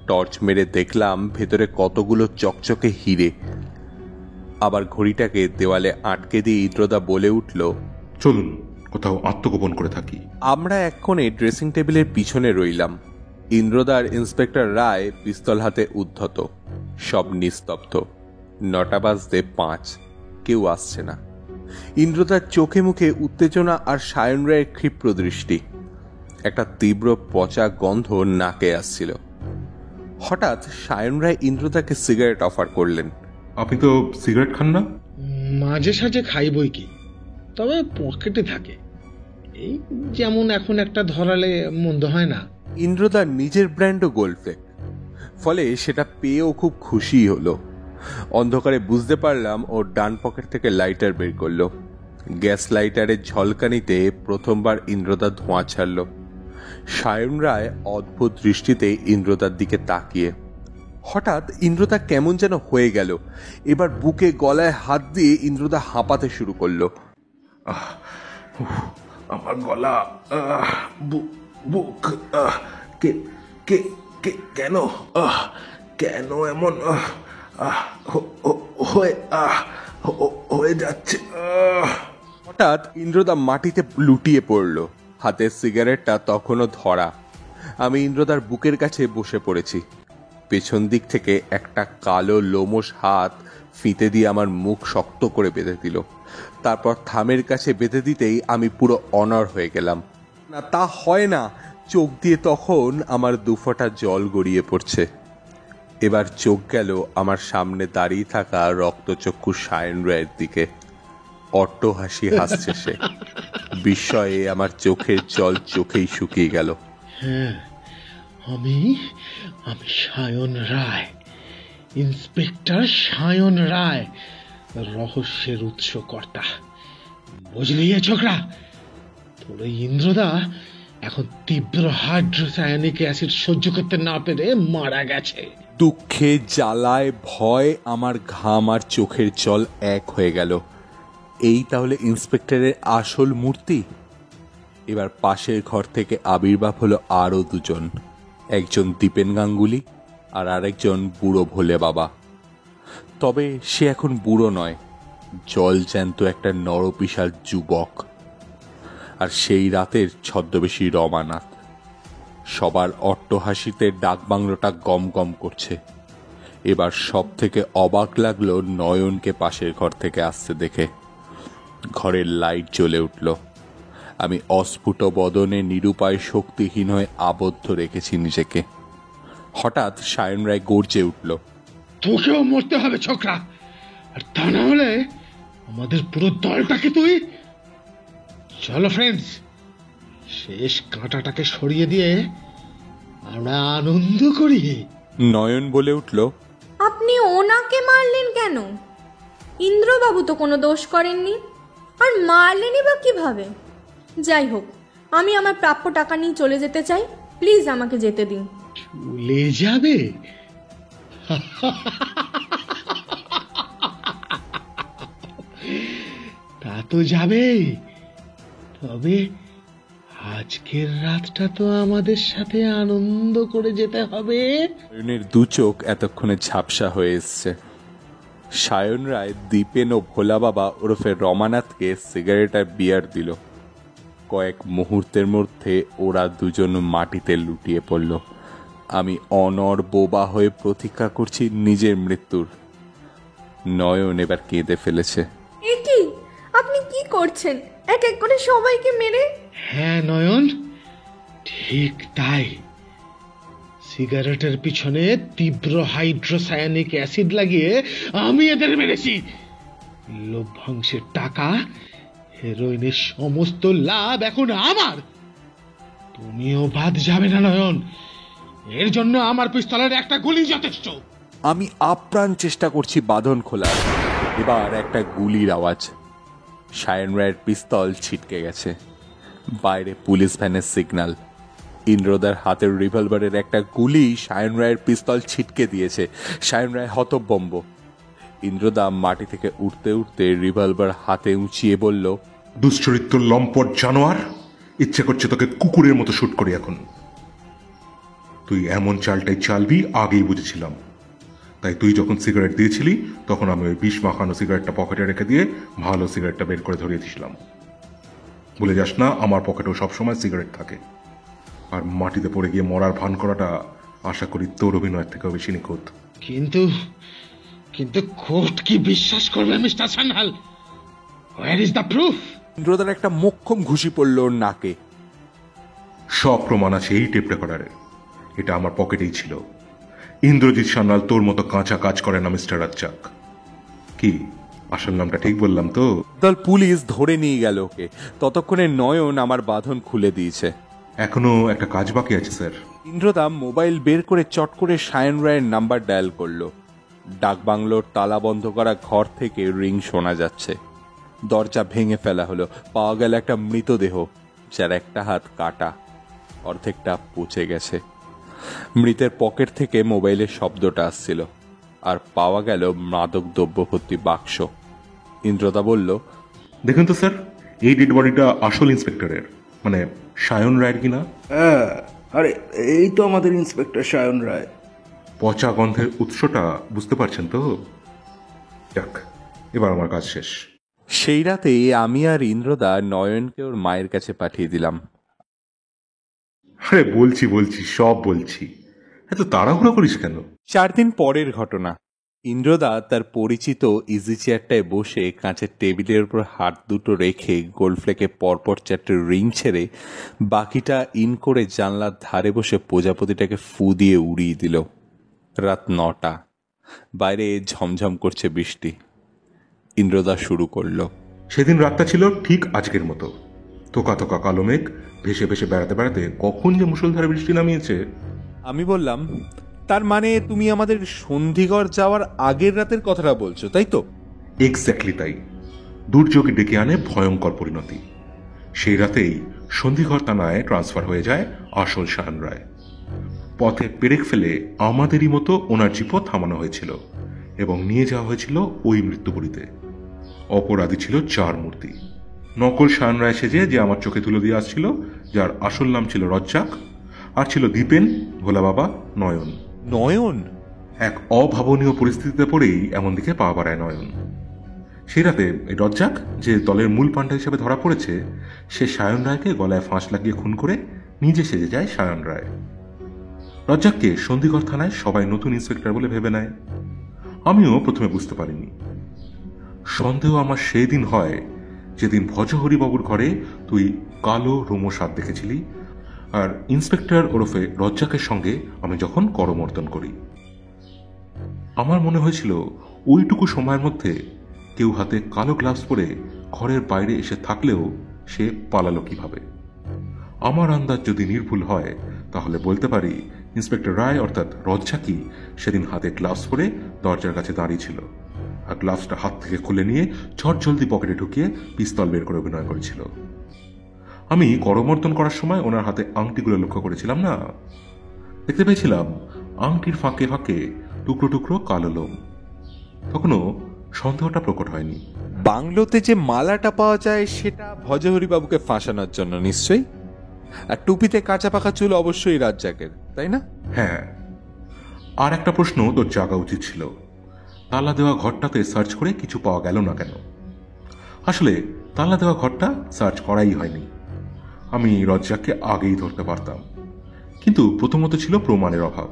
টর্চ মেরে দেখলাম ভেতরে কতগুলো চকচকে হিরে। আবার ঘড়িটাকে দেওয়ালে আটকে দিয়ে ইন্দ্রদা বলে উঠল, চলুন কোথাও আত্মগোপন করে থাকি। আমরা এক কোণে ড্রেসিং টেবিলের পিছনে রইলাম। ইন্দ্রদার ইন্সপেক্টর রায় পিস্তল হাতে উদ্ধত। সব নিস্তব্ধ। 9টা বাজতে 5, কেউ আসছে না। ইন্দ্রদার চোখে মুখে উত্তেজনা আর সায়ন রায়ের ক্ষিপ্র দৃষ্টি। একটা তীব্র পচা গন্ধ নাকে আসছিল। হঠাৎ সায়ন রায় ইন্দ্রদাকে সিগারেট অফার করলেন। আপনি তো সিগারেট খান না? মাঝে সাঝে খাই বই কি, তবে পকেটে থাকে। এই যেমন এখন একটা ধরালে মন্দ হয় না। ইন্দ্রদার নিজের ব্র্যান্ডও গোল্ডফ্লেক, ফলে সেটা পেয়েও খুব খুশি হলো। অন্ধকারে বুঝতে পারলাম ওর ডান পকেট থেকে লাইটার বের করলো। গ্যাস লাইটারের ঝলকানিতে প্রথমবার ইন্দ্রদা ধোঁয়া ছাড়ল। সায়ন রায় অদ্ভুত দৃষ্টিতে ইন্দ্রদার দিকে তাকিয়ে। হঠাৎ ইন্দ্রদা কেমন যেন হয়ে গেল। এবার বুকে গলায় হাত দিয়ে ইন্দ্রদা হাঁপাতে শুরু করলো। আমার গলা, বুক, কেন কেন এমন হয়ে যাচ্ছে? হঠাৎ ইন্দ্রদা মাটিতে লুটিয়ে পড়ল। হাতের সিগারেটটা তখনও ধরা। আমি ইন্দ্রদার বুকের কাছে বসে পড়েছি। পেছন দিক থেকে একটা কালো লোমশ হাত ফিতে দিয়ে আমার মুখ শক্ত করে বেঁধে দিল। তারপর থামের কাছে বেঁধে দিতেই আমি পুরো অনড় হয়ে গেলাম। না, তা হয় না। চোখ দিয়ে তখন আমার দুফোঁটা জল গড়িয়ে পড়ছে। এবার চোখ গেল আমার সামনে দাঁড়িয়ে থাকা রক্তচক্ষু সায়ন রায়ের দিকে। অট্ট হাসি হাসছে সে। বিস্ময়ে আমার চোখের জল চোখেই শুকিয়ে গেল। হ্যাঁ, আমি সায়ন রায়, ইন্সপেক্টর সায়ন রায়, রহস্যের উৎসকর্তা। বুঝলি ছোকরা, তোর ওই ইন্দ্রদা এখন তীব্র হাইড্রোসায়ানিক অ্যাসিড সহ্য করতে না পেরে মারা গেছে। দুঃখে, জ্বালায়, ভয় আমার ঘাম আর চোখের জল এক হয়ে গেল। এই তাহলে ইন্সপেক্টরের আসল মূর্তি। এবার পাশের ঘর থেকে আবির্ভাব হলো আরও দুজন, একজন দীপেন গাঙ্গুলি আর আরেকজন বুড়ো ভোলে বাবা। তবে সে এখন বুড়ো নয়, জল জ্যান্ত একটা নরবিশাল যুবক। আর সেই রাতের ছদ্মবেশী রমানাথ। সবার অট্টহাসিতে ডাকবাংলোটা গম গম করছে। এবার সব থেকে অবাক লাগলো নয়নকে পাশের ঘর থেকে আসতে দেখে। ঘরের লাইট জ্বলে উঠল। আমি অস্ফুট বদনে নিরুপায় শক্তিহীন হয়ে আবদ্ধ রেখেছি নিজেকে। হঠাৎ সায়ন রায় গর্জে উঠল, তোকেও মরতে হবে ছোকরা, আর তা না হলে আমাদের পুরো দলটাকে তুই। চলো ফ্রেন্ডস, শেষ কাঁটাটাকে সরিয়ে দিয়ে আমরা আনন্দ করি। নয়ন বলে উঠল, আপনি ওনাকে মারলেন কেন? ইন্দ্রবাবু তো কোনো দোষ করেননি, আর মারলেনই বা কিভাবে? যাই হোক, আমি আমার প্রাপ্য টাকা নিয়ে চলে যেতে চাই। প্লিজ আমাকে যেতে দিন। চলে যাবে? তা তো যাবে, তবে আজকের রাতটা তো আমাদের সাথে আনন্দ করে যেতে হবে। নয়নের দু চোখ এতক্ষণে ঝাপসা হয়ে এসছে। সায়ন রায় দীপেন ও ভোলা বাবা ওরফে রমানাথকে সিগারেট আর বিয়ার দিল। কয়েক মুহূর্তের মধ্যে ওরা দুজন মাটিতে লুটিয়ে পড়ল। আমি অনড় বোবা হয়ে প্রতীক্ষা করছি নিজের মৃত্যুর। নয়ন এবার কেঁদে ফেলেছে। এ কি, আপনি কি করছেন? এক এক করে সবাইকে মেরে। হ্যাঁ নয়ন, ঠিক তাই। সিগারেটের পিছনে তীব্র হাইড্রোসায়ানিক অ্যাসিড লাগিয়ে আমি এদের মেরেছি। লভ্যাংশের টাকা, হেরোইনের সমস্ত লাভ এখন আমার। তুমিও বাদ যাবে না নয়ন, এর জন্য আমার পিস্তলের একটা গুলি যথেষ্ট। আমি আপ্রাণ চেষ্টা করছি বাঁধন খোলার। এবার একটা গুলির আওয়াজ। সায়ন রায়ের পিস্তল ছিটকে গেছে। বাইরে পুলিশ ভ্যানের সিগন্যাল। ইন্দ্রদার হাতের রিভলভারের একটা গুলি সায়ন রায়ের পিস্তল ছিটকে দিয়েছে। সায়ন রায় হতবম্ব। ইন্দ্রদা মাটি থেকে উঠতে উঠতে রিভলভার হাতে উঁচিয়ে বলল, দুশ্চরিত্র লম্পট জানোয়ার, ইচ্ছে করছে তোকে কুকুরের মতো শুট করি এখন। তুই এমন চালটাই চালবি আগেই বুঝেছিলাম। তাই তুই যখন সিগারেট দিয়েছিলি তখন আমি ওই বিষ মাখানো সিগারেটটা পকেটে রেখে দিয়ে ভালো সিগারেটটা বের করে ধরিয়ে দিয়েছিলাম। বলে যাস না আমার পকেটেও সবসময় সিগারেট থাকে। আর মাটিতে পড়ে গিয়ে মরার ভান করাটা আশা করি তোর অভিনয়ের থেকেও বেশি নিখুঁত। কিন্তু কিন্তু কোর্ট কি বিশ্বাস করবে mister Sanyal? Where is the proof? ইন্দ্রদার একটা মোক্ষম ঘুষি পড়ল ওর নাকে। সব প্রমাণ আছে এই টেপ রেকর্ডারে। এটা আমার পকেটেই ছিল। ইন্দ্রজিৎ সান্যাল তোর মতো কাঁচা কাজ করে না মিস্টার রাজ্জাক। কি আসল নামটা ঠিক বললাম তো? দল পুলিশ ধরে নিয়ে গেল ওকে। ততক্ষণে নয়ন আমার বাঁধন খুলে দিয়েছে। এখনো একটা কাজ বাকি আছে স্যার। ইন্দ্রদা মোবাইল বের করে চট করে সায়ন রায়ের নাম্বার ডায়াল করলো। ডাকবাংলোর তালা বন্ধ করা ঘর থেকে রিং শোনা যাচ্ছে। দরজা ভেঙে ফেলা হলো। পাওয়া গেল একটা মৃতদেহ, যার একটা হাত কাটা, অর্ধেকটা পচে গেছে। মৃতের পকেট থেকে মোবাইলের শব্দটা আসছিল। আর পাওয়া গেল মাদক দ্রব্য ভর্তি বাক্স। ইন্দ্রদা বলল, দেখুন তো স্যার, এই ডেড বডিটা আসল ইন্সপেক্টরের, মানে সায়ন রায়ের কিনা? হ্যাঁ, আরে এই তো আমাদের ইন্সপেক্টর সায়ন রায়। পচা গন্ধের উৎসটা বুঝতে পারছেন তো? যাক, এবার আমার কাজ শেষ। সেই রাতে আমি আর ইন্দ্রদা নয়নকে ওর মায়ের কাছে পাঠিয়ে দিলাম। আরে বলছি সব বলছি। এত তাড়াহুড়ো করিস কেন? 4 দিন পরের ঘটনা। ইন্দ্রদা তার পরিচিত ইজি চেয়ারটায় বসে কাঁচের টেবিলের উপর হাত দুটো রেখে গোল্ডফ্লেকে পরপর 4টে রিং ছেড়ে বাকিটা ইন করে জানলার ধারে বসে প্রজাপতিটাকে ফু দিয়ে উড়িয়ে দিল। রাত 9টা, বাইরে ঝমঝম করছে বৃষ্টি। ইন্দ্রদা শুরু করলো। সেদিন রাতটা ছিল ঠিক আজকের মতো। তোকা তোকা কালো মেঘ ভেসে ভেসে বেড়াতে বেড়াতে কখন যে মুষলধারে বৃষ্টি নামিয়েছে। আমি বললাম, তার মানে তুমি আমাদের সন্ধিগড় যাওয়ার আগের রাতের কথাটা বলছো, তাই তো? এক্স্যাক্টলি তাই। দুর্যোগে ডেকে আনে ভয়ঙ্কর পরিণতি। সেই রাতেই সন্ধিগড় থানায় ট্রান্সফার হয়ে যায় আসল শাহান রায়। পথে পেরেক ফেলে আমাদেরই মতো ওনার জিপও থামানো হয়েছিল এবং নিয়ে যাওয়া হয়েছিল ওই মৃত্যুপুরীতে। অপরাধী ছিল 4 মূর্তি। নকল শাহান রায় সেজে যে আমার চোখে তুলে দিয়ে আসছিল, যার আসল নাম ছিল রজ্জাক, আর ছিল দীপেন, ভোলা বাবা, নয়ন। নয়ন এক অভাবনীয় পরিস্থিতিতে পড়েই এমন দিকে পা বাড়ায় নয়ন। সেই রাতে রজ্জাক, যে দলের মূল পান্ডা হিসেবে ধরা পড়েছে, সে সায়ন রায়কে গলায় ফাঁস লাগিয়ে খুন করে নিজে সেজে যায় সায়ন রায়। রজ্জাককে সন্ধিগড় থানায় সবাই নতুন ইন্সপেক্টর বলে ভেবে নেয়। আমিও প্রথমে বুঝতে পারিনি। সন্দেহ আমার সেই দিন হয় যেদিন ভজহরিবাবুর ঘরে তুই কালো রোমসাদ দেখেছিলি, আর ইন্সপেক্টর ওরফে রজ্জাকের সঙ্গে আমি যখন করমর্দন করি। আমার মনে হয়েছিল ওইটুকু সময়ের মধ্যে কেউ হাতে কালো গ্লাভস পরে ঘরের বাইরে এসে থাকলেও সে পালালো কিভাবে। আমার আন্দাজ যদি নির্ভুল হয় তাহলে বলতে পারি ইন্সপেক্টর রায় অর্থাৎ রজ্জাকই সেদিন হাতে গ্লাভস পরে দরজার কাছে দাঁড়িয়ে ছিল, আর গ্লাভসটা হাত থেকে খুলে নিয়ে ঝটজলদি পকেটে ঢুকিয়ে পিস্তল বের করে অভিনয় করেছিল। আমি করমর্দন করার সময় ওনার হাতে আংটিগুলো লক্ষ্য করেছিলাম না, দেখতে পেয়েছিলাম আংটির ফাঁকে ফাঁকে টুকরো টুকরো কালো লোম। তখনও সন্দেহটা প্রকট হয়নি। বাংলোতে যে মালাটা পাওয়া যায় সেটা ভজহরিবাবুকে ফাঁসানোর জন্য নিশ্চয়ই, আর টুপিতে কাঁচা পাকা চুল অবশ্যই রাজ্জাকের, তাই না? হ্যাঁ, আর একটা প্রশ্ন তোর জাগা উচিত ছিল, তালা দেওয়া ঘরটাতে সার্চ করে কিছু পাওয়া গেল না কেন? আসলে তালা দেওয়া ঘরটা সার্চ করাই হয়নি। আমি রজ্জাককে আগেই ধরতে পারতাম, কিন্তু প্রথমত ছিল প্রমাণের অভাব,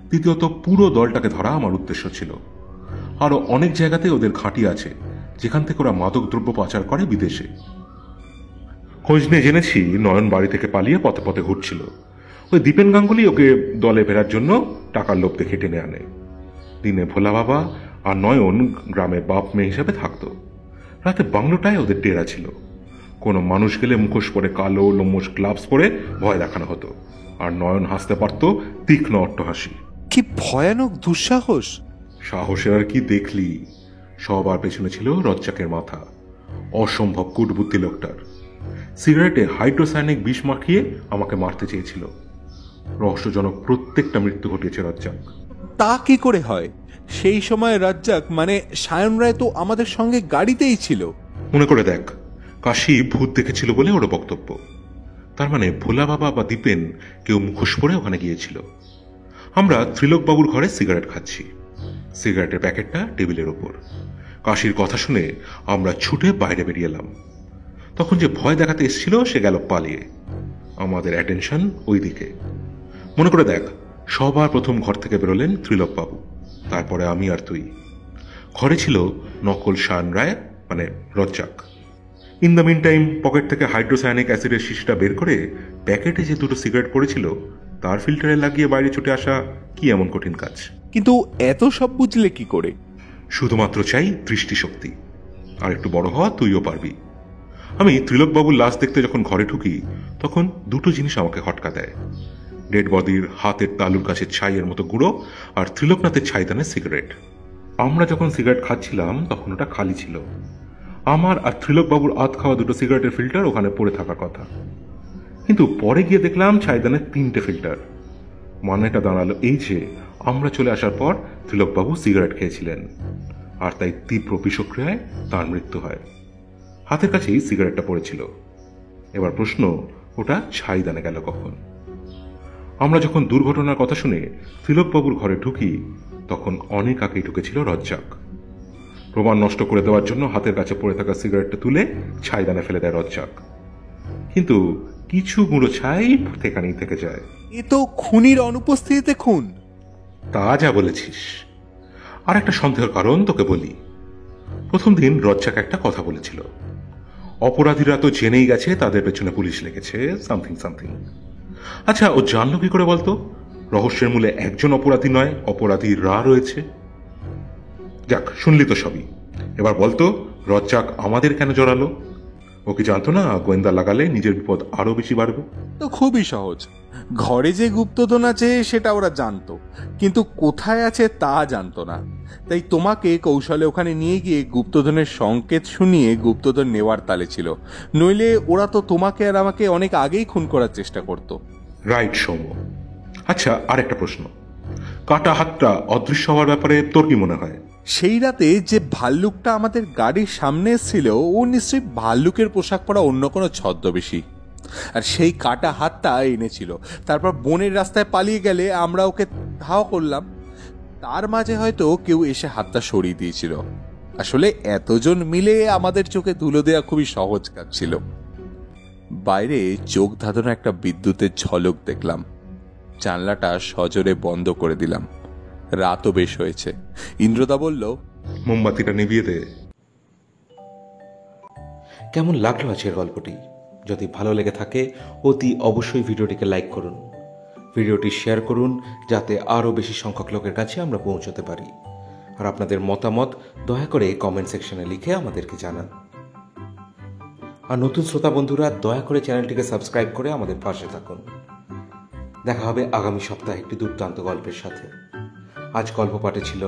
দ্বিতীয়ত পুরো দলটাকে ধরা আমার উদ্দেশ্য ছিল। আরও অনেক জায়গাতে ওদের ঘাঁটি আছে যেখান থেকে ওরা মাদক দ্রব্য পাচার করে বিদেশে। খোঁজ নিয়ে জেনেছি নয়ন বাড়ি থেকে পালিয়ে পথে পথে ঘুরছিল। ওই দীপেন গাঙ্গুলি ওকে দলে ফেরার জন্য টাকার লোভ দেখে টেনে আনে। দিনে ভোলা বাবা আর নয়ন গ্রামের বাপ মেয়ে হিসেবে থাকতো, রাতে বাংলোটায় ওদের ডেরা ছিল। কোনো মানুষ গেলে মুখোশ পরে কালো লোমশ গ্লাভস পরে ভয় দেখানো হতো, আর নয়ন হাসতে পারত তীক্ষ্ণ অট্টহাসি। কি ভয়ানক দুঃসাহস! সাহসের আর কি দেখলি, সবার পেছনে ছিল রজ্জাকের মাথা, অসম্ভব কূটবুদ্ধি লোকটার। সিগারেটে হাইড্রোসায়নিক বিষ মাখিয়ে আমাকে মারতে চেয়েছিল। রহস্যজনক প্রত্যেকটা মৃত্যু ঘটিয়েছে রজ্জাক। তা কি করে হয়? সেই সময় রাজ্জাক মানে সায়ন রায় তো আমাদের সঙ্গে গাড়িতেই ছিল। মনে করে দেখ, কাশি ভূত দেখেছিল বলে ওর বক্তব্য। তার মানে ভোলা বাবা বা দীপেন কেউ মুখোশ পরে ওখানে গিয়েছিল। আমরা ত্রিলোকবাবুর ঘরে সিগারেট খাচ্ছি, সিগারেটের প্যাকেটটা টেবিলের ওপর। কাশির কথা শুনে আমরা ছুটে বাইরে বেরিয়ে এলাম। তখন যে ভয় দেখাতে এসেছিল সে গেল পালিয়ে। আমাদের অ্যাটেনশন ওই দিকে। মনে করে দেখ, সবার প্রথম ঘর থেকে বেরোলেন ত্রিলোকবাবু, তারপরে আমি আর তুই। ঘরে ছিল নকল শাহান রায় মানে Razzak. In the meantime pocket থেকে হাইড্রোসায়ানিক অ্যাসিডের শিশিটা বের করে প্যাকেটে যে 2টো সিগারেট পড়েছিল তার ফিল্টারে লাগিয়ে বাইরে ছুটে আসা কি এমন কঠিন কাজ? কিন্তু এত সব বুঝলে কি করে? শুধুমাত্র চাই দৃষ্টিশক্তি, আর একটু বড় হওয়া তুইও পারবি। আমি ত্রিলোকবাবুর লাশ দেখতে যখন ঘরে ঢুকি তখন 2টো জিনিস আমাকে হটকা দেয়। ডেড বডির হাতের তালুর গাছের ছাইয়ের মতো গুঁড়ো, আর ত্রিলোকনাথের ছাইদানের সিগারেট। আমরা যখন সিগারেট খাচ্ছিলাম তখন ওটা খালি ছিল। আমার আর ত্রিলোকবাবুর আধ খাওয়া 2টো সিগারেটের ফিল্টার ওখানে পড়ে থাকার কথা, কিন্তু পরে গিয়ে দেখলাম ছাইদানের 3টে ফিল্টার। মানেটা দাঁড়ালো এই যে আমরা চলে আসার পর ত্রিলোকবাবু সিগারেট খেয়েছিলেন, আর তাই তীব্র বিষক্রিয়ায় তার মৃত্যু হয়। হাতের কাছেই সিগারেটটা পড়েছিল। এবার প্রশ্ন, ওটা ছাইদানে গেল কখন? আমরা যখন দুর্ঘটনার কথা শুনে ত্রিলোকবাবুর ঘরে ঢুকি তখন অনেক আগেই ঢুকেছিল রজ্জাক। প্রমাণ নষ্ট করে দেওয়ার জন্য হাতের কাছে পড়ে থাকা সিগারেটটা তুলে ছাইদানে ফেলে দেয় রজ্জাক। কিন্তু কিছু গুঁড়ো ছাই থেকানি থেকে যায়। এ তো খুনির অনুপস্থিতিতে খুন। তা যা বলেছিস। আর একটা সন্দেহের কারণ তোকে বলি। প্রথম দিন রজ্জাক একটা কথা বলেছিল, অপরাধীরা তো জেনেই গেছে তাদের পেছনে পুলিশ লেগেছে, সামথিং সামথিং। আচ্ছা, ও জানলো কি করে বলতো রহস্যের মূলে একজন অপরাধী নয়, অপরাধীরা রয়েছে? যাক, শুনলি তো সবই। এবার বলতো রজ্জাক আমাদের কেন জড়ালো? ও কি জানতো না গোয়েন্দা লাগালে নিজের বিপদ আরো বেশি বাড়বে? তো খুবই সহজ, ঘরে যে গুপ্তধন আছে সেটা ওরা জানতো, কিন্তু কোথায় আছে তা জানতো না। তাই তোমাকে কৌশলে ওখানে নিয়ে গিয়ে গুপ্তধনের সংকেত শুনিয়ে গুপ্তধন নেওয়ার তালে ছিল, নইলে ওরা তো তোমাকে আর আমাকে অনেক আগেই খুন করার চেষ্টা করতো। রাইট সৌম্য। আচ্ছা, আর একটা প্রশ্ন, কাটা হাতটা অদৃশ্য হওয়ার ব্যাপারে তোর কি মনে হয়? সেই রাতে যে ভাল্লুকটা আমাদের গাড়ির সামনে এসেছিল, ও নিশ্চয়ই ভাল্লুকের পোশাক পরা অন্য কোনো ছদ্মবেশী, আর সেই কাটা হাতটা এনেছিল। তারপর বনের রাস্তায় পালিয়ে গেলে আমরা ওকে ধাওয়া করলাম, তার মাঝে হয়তো কেউ এসে হাতটা সরিয়ে দিয়েছিল। আসলে এতজন মিলে আমাদের চোখে ধুলো দেওয়া খুবই সহজ কাজ ছিল। বাইরে চোখ ধাঁধানো একটা বিদ্যুতের ঝলক দেখলাম, জানলাটা সজোরে বন্ধ করে দিলাম। রাতও বেশ হয়েছে। ইন্দ্রদা বলল, মোমবাতিটা নিভিয়ে দে। কেমন লাগলো আজকের গল্পটি? যদি ভালো লেগে থাকে অতি অবশ্যই ভিডিওটিকে লাইক করুন, ভিডিওটি শেয়ার করুন, যাতে আরও বেশি সংখ্যক লোকের কাছে আমরা পৌঁছতে পারি। আর আপনাদের মতামত দয়া করে কমেন্ট সেকশনে লিখে আমাদেরকে জানান। আর নতুন শ্রোতা বন্ধুরা, দয়া করে চ্যানেলটিকে সাবস্ক্রাইব করে আমাদের পাশে থাকুন। দেখা হবে আগামী সপ্তাহে একটি দুর্দান্ত গল্পের সাথে। আজ গল্প পাঠে ছিল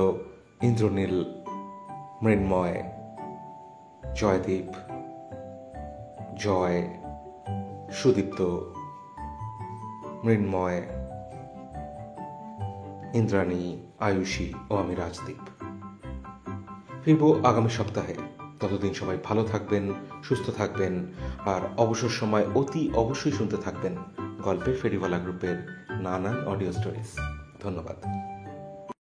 ইন্দ্রনীল, মৃন্ময়, জয়দীপ, জয়, সুদীপ্ত, মৃন্ময়, ইন্দ্রাণী, আয়ুষী ও আমি রাজদীপ। ফিরব আগামী সপ্তাহে। ততদিন সবাই ভালো থাকবেন, সুস্থ থাকবেন, আর অবসর সময় অতি অবশ্যই শুনতে থাকবেন গল্পের ফেরিওয়ালা গ্রুপের নানান অডিও স্টোরিজ। ধন্যবাদ।